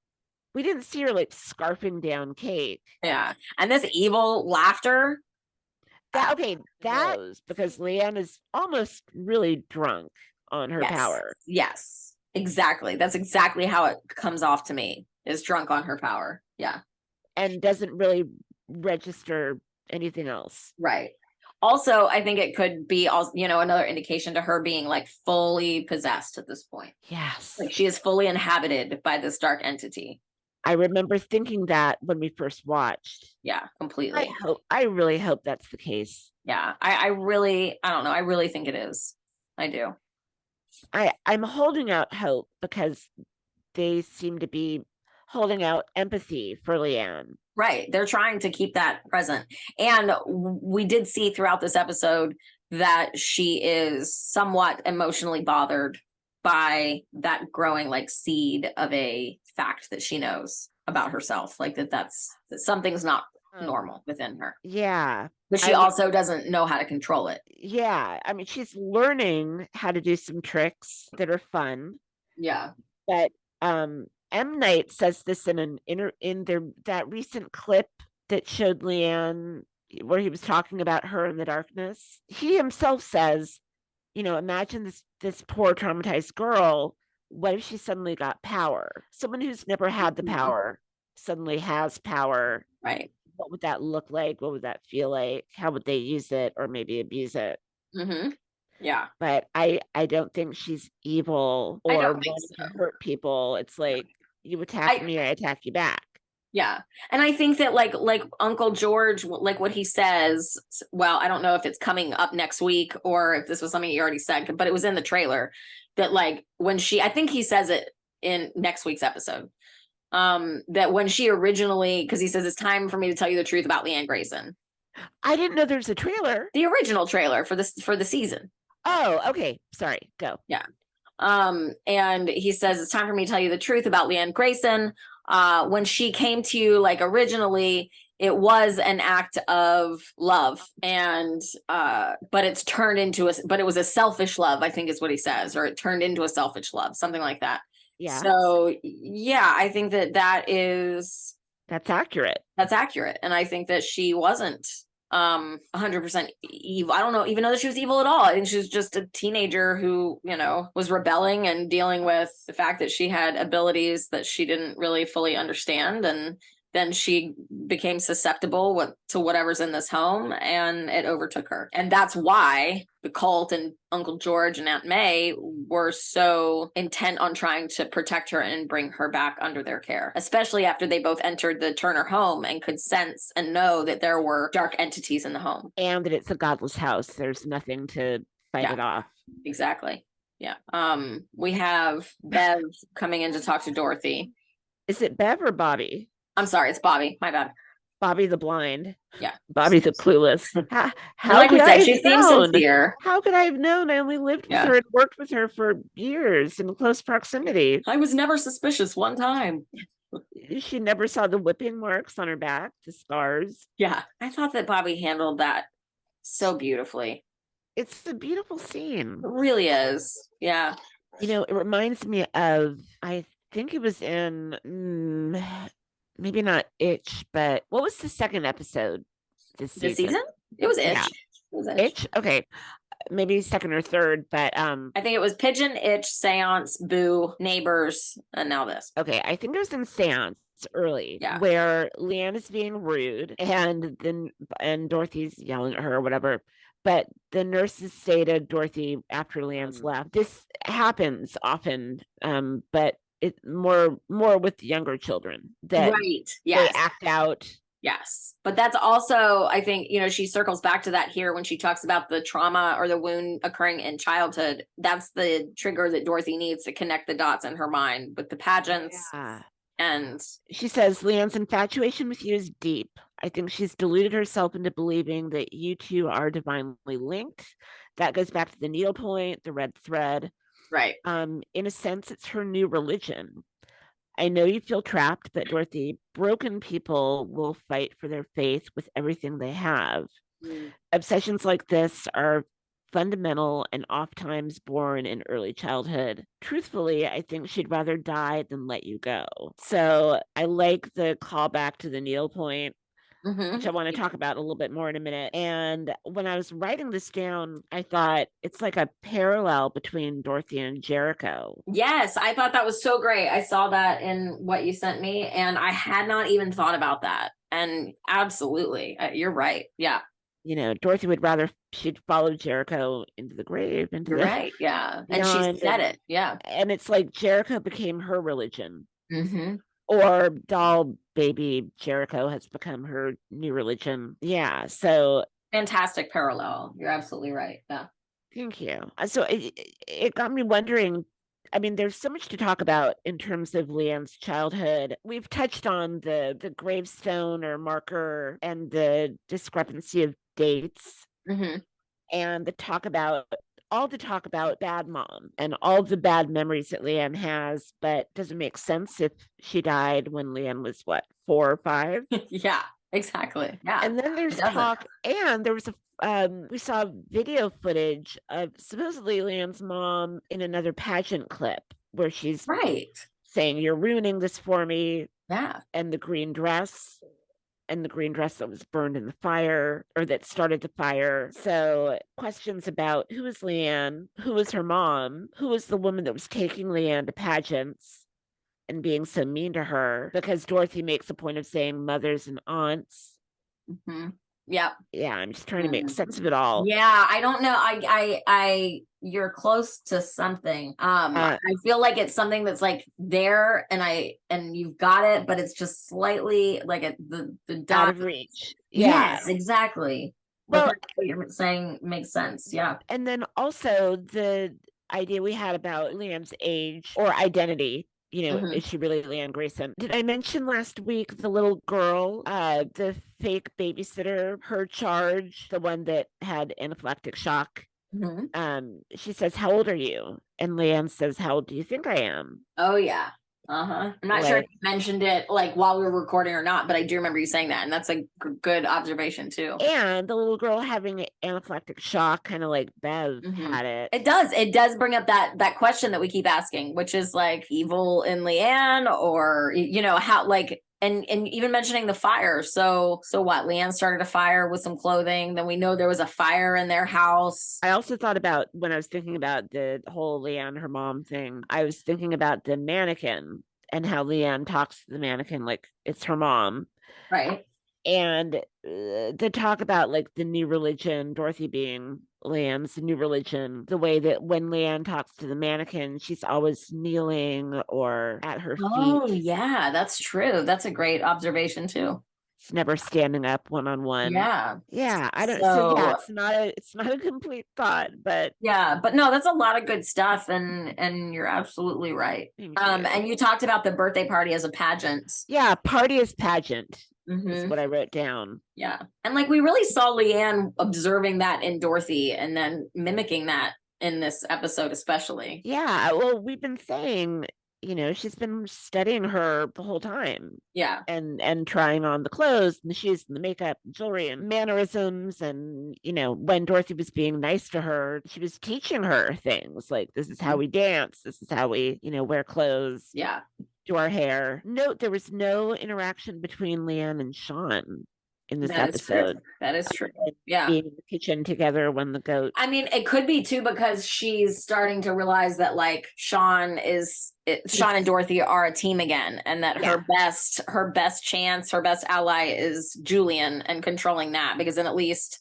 we didn't see her like scarfing down cake. yeah. And this evil laughter. That was because Leanne is almost really drunk on her Yes. power. Yes, exactly. That's exactly how it comes off to me, is drunk on her power. Yeah. And doesn't really register anything else. Right. Also, I think it could be also, another indication to her being like fully possessed at this point. Yes. Like she is fully inhabited by this dark entity. I remember thinking that when we first watched. Yeah, completely. I really hope that's the case. Yeah. I don't know. I really think it is. I do. I'm holding out hope because they seem to be holding out empathy for Leanne. Right. They're trying to keep that present. And we did see throughout this episode that she is somewhat emotionally bothered by that growing like seed of a fact that she knows about herself. Like that something's not normal within her. Yeah. But she also doesn't know how to control it. Yeah. I mean, she's learning how to do some tricks that are fun. Yeah. But M. Night says this in that recent clip that showed Leanne where he was talking about her in the darkness. He himself says, imagine this poor traumatized girl. What if she suddenly got power? Someone who's never had the power suddenly has power. Right. What would that look like? What would that feel like? How would they use it or maybe abuse it? Mm-hmm. Yeah. But I don't think she's evil or wanting to hurt people. It's like you attack me, I attack you back. Yeah. And I think that like Uncle George, like what he says, well, I don't know if it's coming up next week or if this was something he already said, but it was in the trailer that like I think he says it in next week's episode. That when she originally, because he says it's time for me to tell you the truth about Leanne Grayson. I didn't know there's a trailer. The original trailer for the season. Oh, okay. Sorry. Go. Yeah. And he says it's time for me to tell you the truth about Leanne Grayson. When she came to you, like originally, it was an act of love, and but it's turned into but it was a selfish love, I think is what he says, or it turned into a selfish love, something like that. Yeah. So yeah, I think that's accurate. That's accurate, and I think that she wasn't 100% evil. I don't know even know that she was evil at all. I think she was just a teenager who was rebelling and dealing with the fact that she had abilities that she didn't really fully understand, and then she became susceptible to whatever's in this home, and it overtook her. And that's why the cult and Uncle George and Aunt May were so intent on trying to protect her and bring her back under their care, especially after they both entered the Turner home and could sense and know that there were dark entities in the home. And that it's a godless house. There's nothing to fight it off. Exactly. Yeah. We have Bev coming in to talk to Dorothy. Is it Bev or Bobby? I'm sorry, it's Bobby. My bad. Bobby the blind. Yeah. Bobby the clueless. How like could I she seems sincere. How could I have known? I only lived with her and worked with her for years in close proximity. I was never suspicious one time. She never saw the whipping marks on her back, the scars. Yeah. I thought that Bobby handled that so beautifully. It's a beautiful scene. It really is. Yeah. It reminds me of, I think it was in maybe not Itch, but what was the second episode this season? It was Itch. Yeah. It was Itch. Okay. Maybe second or third, but I think it was Pigeon, Itch, Seance, Boo, Neighbors, and now this. Okay, I think it was in Seance early, where Leanne is being rude and Dorothy's yelling at her or whatever. But the nurses say to Dorothy after Leanne's left, this happens often, but it's more with younger children that they act out. Yes. But that's also, I think, she circles back to that here when she talks about the trauma or the wound occurring in childhood. That's the trigger that Dorothy needs to connect the dots in her mind with the pageants. Yeah. And she says, Leanne's infatuation with you is deep. I think she's deluded herself into believing that you two are divinely linked. That goes back to the needlepoint, the red thread. Right. In a sense, it's her new religion. I know you feel trapped, but Dorothy, broken people will fight for their faith with everything they have. Obsessions like this are fundamental and oftentimes born in early childhood. Truthfully, I think she'd rather die than let you go. So I like the callback to the Neil point, which I want to talk about a little bit more in a minute. And when I was writing this down, I thought it's like a parallel between Dorothy and Jericho. Yes, I thought that was so great. I saw that in what you sent me, and I had not even thought about that. And absolutely, you're right. Yeah. You know, Dorothy would rather she'd follow Jericho into the grave. You're right. Yeah. And she said it. Yeah. And it's like Jericho became her religion. Mm-hmm. Or doll baby Jericho has become her new religion. Yeah. So fantastic parallel. You're absolutely right. Yeah. Thank you. So it got me wondering. I mean, there's so much to talk about in terms of Leanne's childhood. We've touched on the gravestone or marker and the discrepancy of dates, and the talk about bad mom and all the bad memories that Leanne has, but doesn't make sense if she died when Leanne was what, 4 or 5? Yeah, exactly. Yeah. And then there's talk, and there was we saw video footage of supposedly Leanne's mom in another pageant clip where she's saying, "You're ruining this for me." Yeah. And the green dress that was burned in the fire, or that started the fire. So questions about who was Leanne, who was her mom, who was the woman that was taking Leanne to pageants and being so mean to her, because Dorothy makes a point of saying mothers and aunts. Yeah. Yeah, I'm just trying to make sense of it all. Yeah, I don't know. I you're close to something. I feel like it's something that's like there, and you've got it, but it's just slightly like the out of reach. Yes, exactly. Well, what you're saying makes sense. Yeah. And then also the idea we had about Leanne's age or identity. You know, is she really Leanne Grayson? Did I mention last week the little girl, the fake babysitter, her charge, the one that had anaphylactic shock? She says, "How old are you?" And Leanne says, "How old do you think I am?" Oh yeah. I'm not sure if you mentioned it like while we were recording or not, but I do remember you saying that, and that's a good observation too. And the little girl having anaphylactic shock, kind of like Bev had it. It does bring up that question that we keep asking, which is like evil in Leanne, or you know how like and even mentioning the fire. So what? Leanne started a fire with some clothing. Then we know there was a fire in their house. I also thought about, when I was thinking about the whole Leanne, her mom thing, I was thinking about the mannequin and how Leanne talks to the mannequin like it's her mom. Right. And the talk about like the new religion, Dorothy being Leanne's new religion, the way that when Leanne talks to the mannequin, she's always kneeling or at her feet. Oh, yeah, that's true. That's a great observation too. She's never standing up one-on-one. Yeah. Yeah. I don't so yeah, it's not a complete thought, but yeah, but no, that's a lot of good stuff, and you're absolutely right. And you talked about the birthday party as a pageant. Yeah, party as pageant. Is what I wrote down. Yeah. And like we really saw Leanne observing that in Dorothy and then mimicking that in this episode especially. Yeah. Well, we've been saying, you know, she's been studying her the whole time. Yeah. And trying on the clothes and the shoes and the makeup and jewelry and mannerisms. And, you know, when Dorothy was being nice to her, she was teaching her things like, this is how we dance. This is how we, you know, wear clothes. Yeah. Do our hair. Note there was no interaction between Leanne and Sean in this episode. That is true. Yeah. Being in the kitchen together when the goat. I mean, it could be too because she's starting to realize that like Sean and Dorothy are a team again, and that her best chance, her best ally is Julian, and controlling that, because then at least,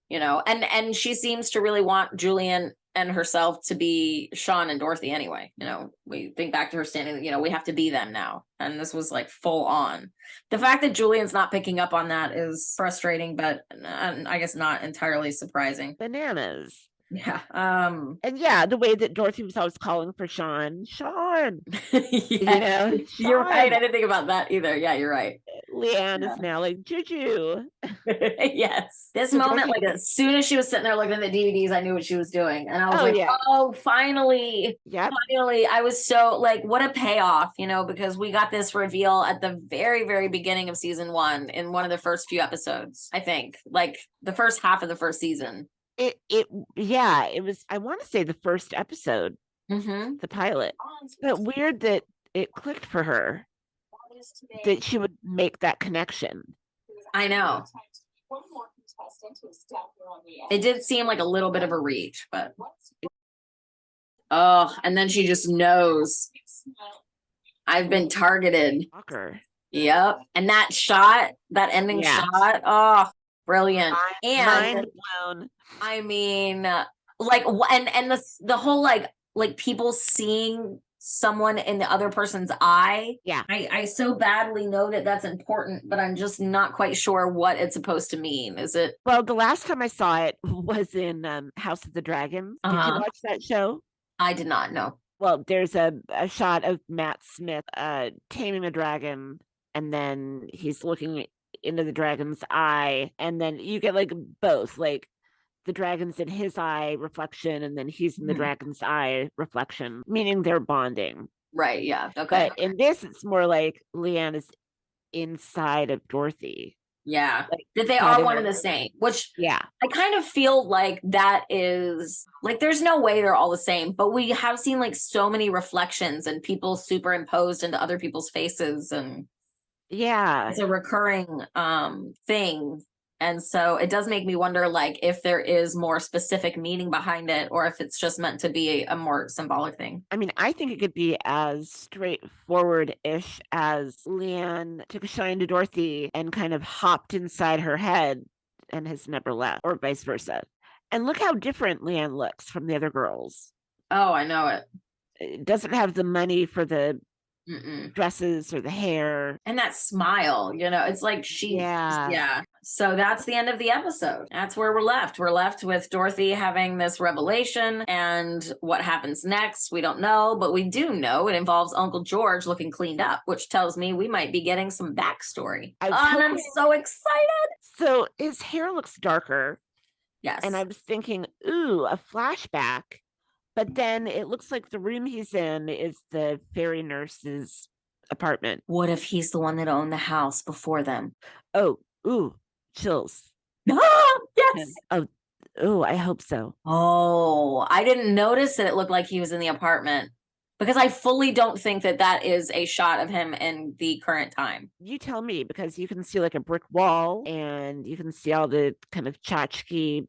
you know, and she seems to really want Julian and herself to be Sean and Dorothy anyway. You know, we think back to her standing, you know, we have to be them now. And this was like full on. The fact that Julian's not picking up on that is frustrating, but I guess not entirely surprising. Bananas. Yeah. And yeah, the way that Dorothy was always calling for Sean. Yeah. You know, Sean. You're right. I didn't think about that either. Yeah, you're right. Leanne is now like Juju. Yes. This So moment, Dorothy- like as soon as she was sitting there looking at the DVDs, I knew what she was doing. And I was Oh, like, yeah. oh, finally. Yep. Finally. I was so like, what a payoff, because we got this reveal at the very, very beginning of season 1 in one of the first few episodes, I think. Like the first half of the first season. It was, I want to say the first episode, Mm-hmm. the pilot. But weird that it clicked for her, that she would make that connection. I know. It did seem like a little bit of a reach, but oh, and then she just knows I've been targeted. Walker. Yep. And that shot, that ending Yeah. shot, oh, brilliant. And Mind blown. I mean, like, and the whole like people seeing someone in the other person's eye. Yeah. I so badly know that that's important, but I'm just not quite sure what it's supposed to mean. Is it? Well, the last time I saw it was in House of the Dragon. Did you Uh-huh. watch that show? I did not know. Well, there's a shot of Matt Smith taming a dragon, and then he's looking into the dragon's eye, and then you get like both, like the dragon's in his eye reflection, and then he's in the Mhm. dragon's eye reflection, meaning they're bonding. Right. Yeah. Okay. But in this, it's more like Leanne is inside of Dorothy. Yeah. Like, That they kind are of one a- and the same, which Yeah. I kind of feel like that is like there's no way they're all the same, but we have seen like so many reflections and people superimposed into other people's faces, and Yeah. it's a recurring thing. And so it does make me wonder, like, if there is more specific meaning behind it, or if it's just meant to be a more symbolic thing. I mean, I think it could be as straightforward-ish as Leanne took a shine to Dorothy and kind of hopped inside her head and has never left, or vice versa. And look how different Leanne looks from the other girls. Oh, I know it. It doesn't have the money for the Mm-mm. dresses or the hair. And that smile, it's like yeah. So that's the end of the episode. That's where we're left. We're left with Dorothy having this revelation, and what happens next, we don't know, but we do know it involves Uncle George looking cleaned up, which tells me we might be getting some backstory. I was And I'm hoping- so excited. So his hair looks darker, Yes. and I was thinking, ooh, a flashback. But then it looks like the room he's in is the fairy nurse's apartment. What if he's the one that owned the house before them? Oh, ooh, chills. Yes. Oh, I hope so. Oh, I didn't notice that it looked like he was in the apartment, because I fully don't think that that is a shot of him in the current time. You tell me, because you can see like a brick wall, and you can see all the kind of tchotchke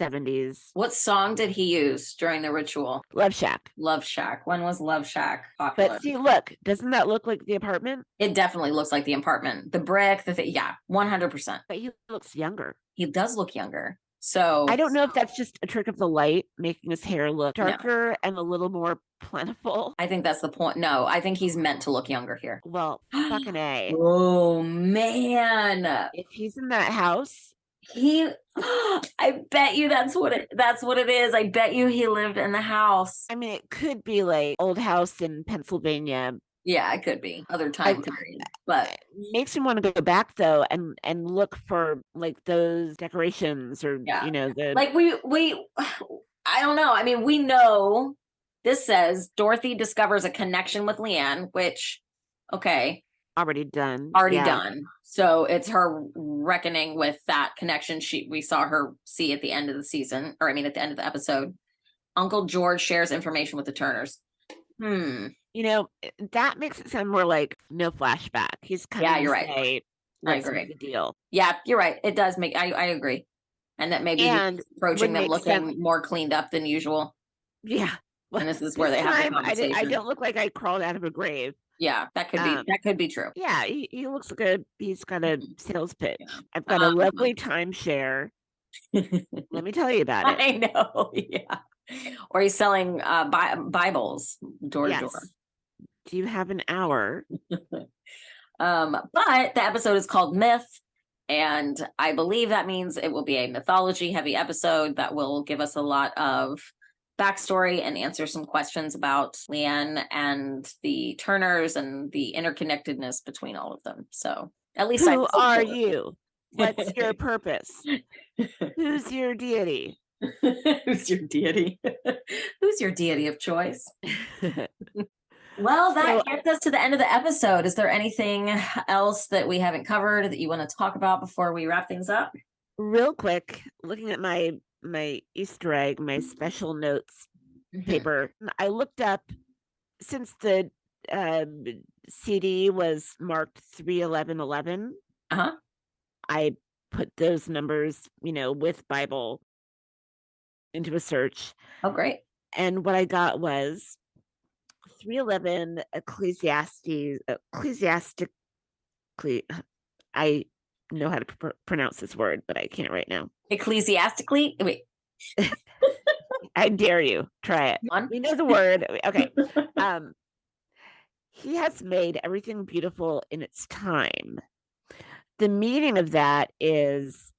70s. What song did he use during the ritual? Love Shack. Love Shack. When was Love Shack popular? But see, look, doesn't that look like the apartment? It definitely looks like the apartment. The brick, yeah, 100%. But he looks younger. He does look younger. So I don't know if that's just a trick of the light, making his hair look darker and a little more plentiful. I think that's the point. No, I think he's meant to look younger here. Well, fucking A. Oh man. If he's in that house, I bet you that's what it is. I bet you he lived in the house. I mean, it could be like old house in Pennsylvania. Yeah, it could be other time period, but Makes me want to go back though and look for like those decorations, or Yeah. the like we I don't know. I mean, we know this says Dorothy discovers a connection with Leanne, which okay, already done. already Yeah. done. So it's her reckoning with that connection we saw her see at the end of the season, or I mean at the end of the episode. Uncle George shares information with the Turners. That makes it sound more like no flashback. He's kind Yeah, of you're right. say, I "What's agree. the deal?" Yeah, you're right. It does make I agree. And that maybe he's And approaching would them make looking sense- more cleaned up than usual. Yeah. And this is where they have the time, conversation. I don't look like I crawled out of a grave. Yeah, that could be true. Yeah, he looks good. He's got a sales pitch. Yeah. I've got a Um, lovely timeshare. Let me tell you about it. I know, yeah. Or he's selling Bibles door to door. Yes. Do you have an hour? But the episode is called Myth, and I believe that means it will be a mythology heavy episode that will give us a lot of backstory and answer some questions about Leanne and the Turners and the interconnectedness between all of them. So At least I Who hope are so. you? What's your purpose? Who's your deity? Who's your deity? Who's your deity of choice? Well, that So- gets us to the end of the episode. Is there anything else that we haven't covered that you want to talk about before we wrap things up? Real quick, looking at my Easter egg, my special notes paper, I looked up since the CD was marked 31111. Uh-huh. I put those numbers, with Bible into a search. Oh, great. And what I got was 311 ecclesiastically. I know how to pronounce this word, but I can't right now. Ecclesiastically, wait. I dare you. Try it. One. We know the word. Okay. He has made everything beautiful in its time. The meaning of that is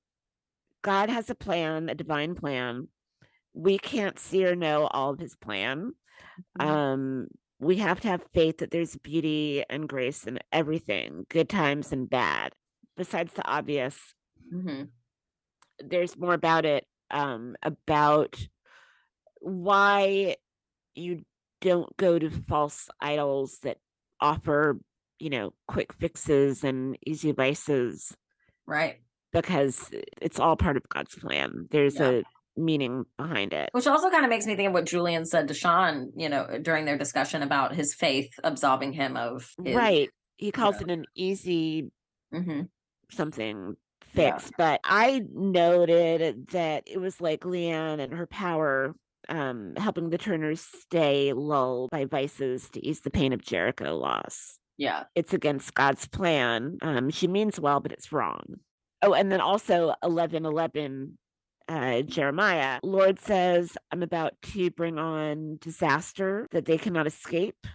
God has a plan, a divine plan. We can't see or know all of his plan. We have to have faith that there's beauty and grace in everything, good times and bad. Besides the obvious, there's more about it, about why you don't go to false idols that offer, quick fixes and easy vices. Right. Because it's all part of God's plan. There's a meaning behind it. Which also kind of makes me think of what Julian said to Sean, during their discussion about his faith absolving him of his, right. He calls it an easy something fix. But I noted that it was like Leanne and her power helping the Turners stay lulled by vices to ease the pain of Jericho loss. Yeah. It's against God's plan. She means well, but it's wrong. Oh, and then also 11:11, Jeremiah. Lord says, I'm about to bring on disaster that they cannot escape.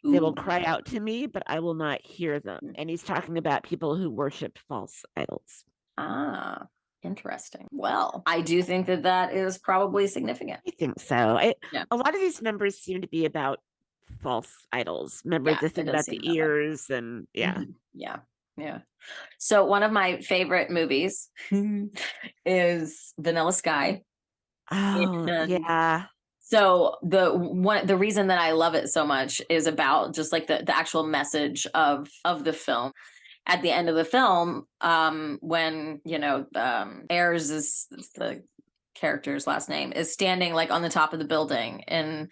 Ooh. They will cry out to me, but I will not hear them. And he's talking about people who worship false idols. Ah, interesting. Well, I do think that is probably significant. I think so. A lot of these numbers seem to be about false idols. Remember the thing about the ears and Yeah. So one of my favorite movies is Vanilla Sky. Oh, yeah. So the reason that I love it so much is about just like the actual message of the film. At the end of the film, when Ayers is the character's last name, is standing like on the top of the building in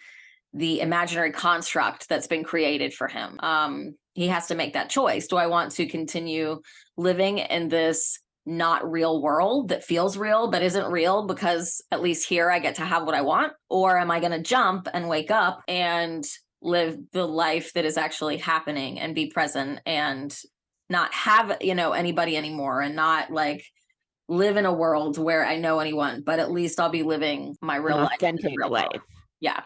the imaginary construct that's been created for him. He has to make that choice. Do I want to continue living in this not real world that feels real but isn't real, because at least here I get to have what I want? Or am I going to jump and wake up and live the life that is actually happening and be present and not have, anybody anymore, and not like live in a world where I know anyone, but at least I'll be living my real life. Authentic life. Yeah.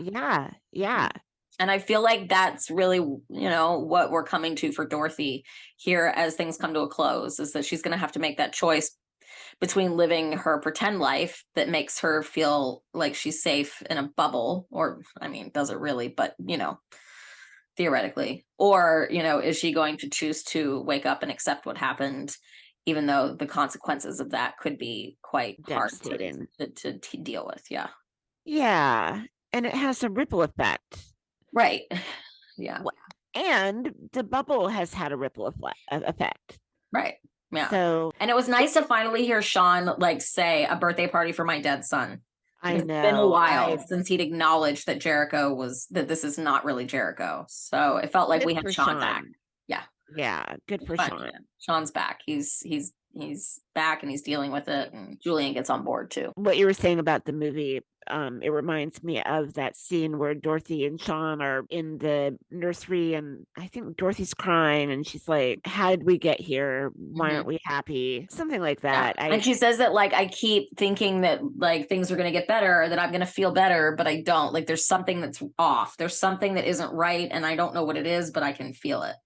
Yeah. And I feel like that's really, what we're coming to for Dorothy here as things come to a close, is that she's going to have to make that choice between living her pretend life that makes her feel like she's safe in a bubble, or, does it really, but, theoretically, or, is she going to choose to wake up and accept what happened, even though the consequences of that could be quite hard to deal with. Yeah. Yeah. And it has a ripple effect. Right. Yeah. And the bubble has had a ripple effect. Right. Yeah. So, and it was nice to finally hear Sean say a birthday party for my dead son. I know. It's been a while since he'd acknowledged that that this is not really Jericho. So it felt like we had Sean back. Yeah. Yeah. Good for Sean. Yeah. Sean's back. He's back and he's dealing with it, and Julian gets on board too. What you were saying about the movie, it reminds me of that scene where Dorothy and Sean are in the nursery, and I think Dorothy's crying and she's like, how did we get here? Why aren't we happy? Something like that. Yeah. And she says that I keep thinking that things are going to get better, or that I'm going to feel better, but I don't. There's something that's off. There's something that isn't right, and I don't know what it is, but I can feel it.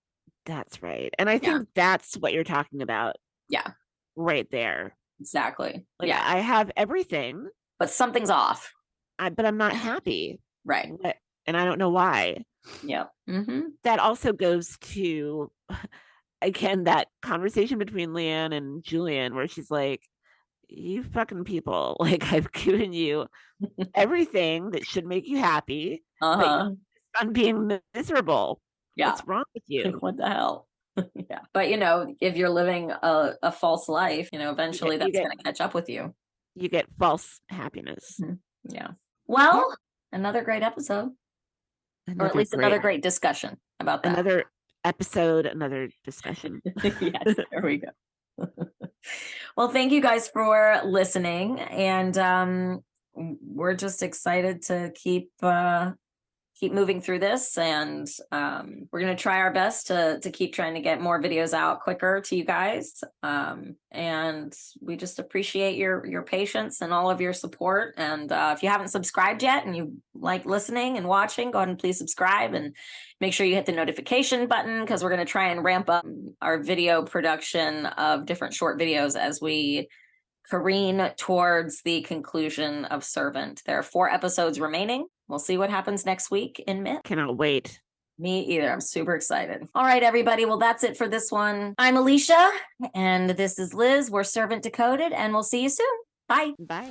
That's right. And I think that's what you're talking about. Yeah. Right there. Exactly. I have everything, but something's off. But I'm not happy. Right. And I don't know why. Yeah. That also goes to again, that conversation between Leanne and Julian where she's like, you fucking people, like I've given you everything that should make you happy, but Uh-huh. I'm being miserable. Yeah. What's wrong with you? Like, what the hell? Yeah. But if you're living a false life, eventually you that's get- going to catch up with you. You get false happiness. Yeah. Well, another great episode, or at least another great discussion about that. Another episode, another discussion. Yes, there we go. Well, thank you guys for listening, and we're just excited to keep moving through this, and we're going to try our best to keep trying to get more videos out quicker to you guys, and we just appreciate your patience and all of your support. And if you haven't subscribed yet and you like listening and watching, go ahead and please subscribe and make sure you hit the notification button, because we're going to try and ramp up our video production of different short videos as we careen towards the conclusion of Servant. There are 4 episodes remaining. We'll see what happens next week in Myth. Cannot wait. Me either. I'm super excited. All right, everybody. Well, that's it for this one. I'm Alicia, and this is Liz. We're Servant Decoded, and we'll see you soon. Bye. Bye.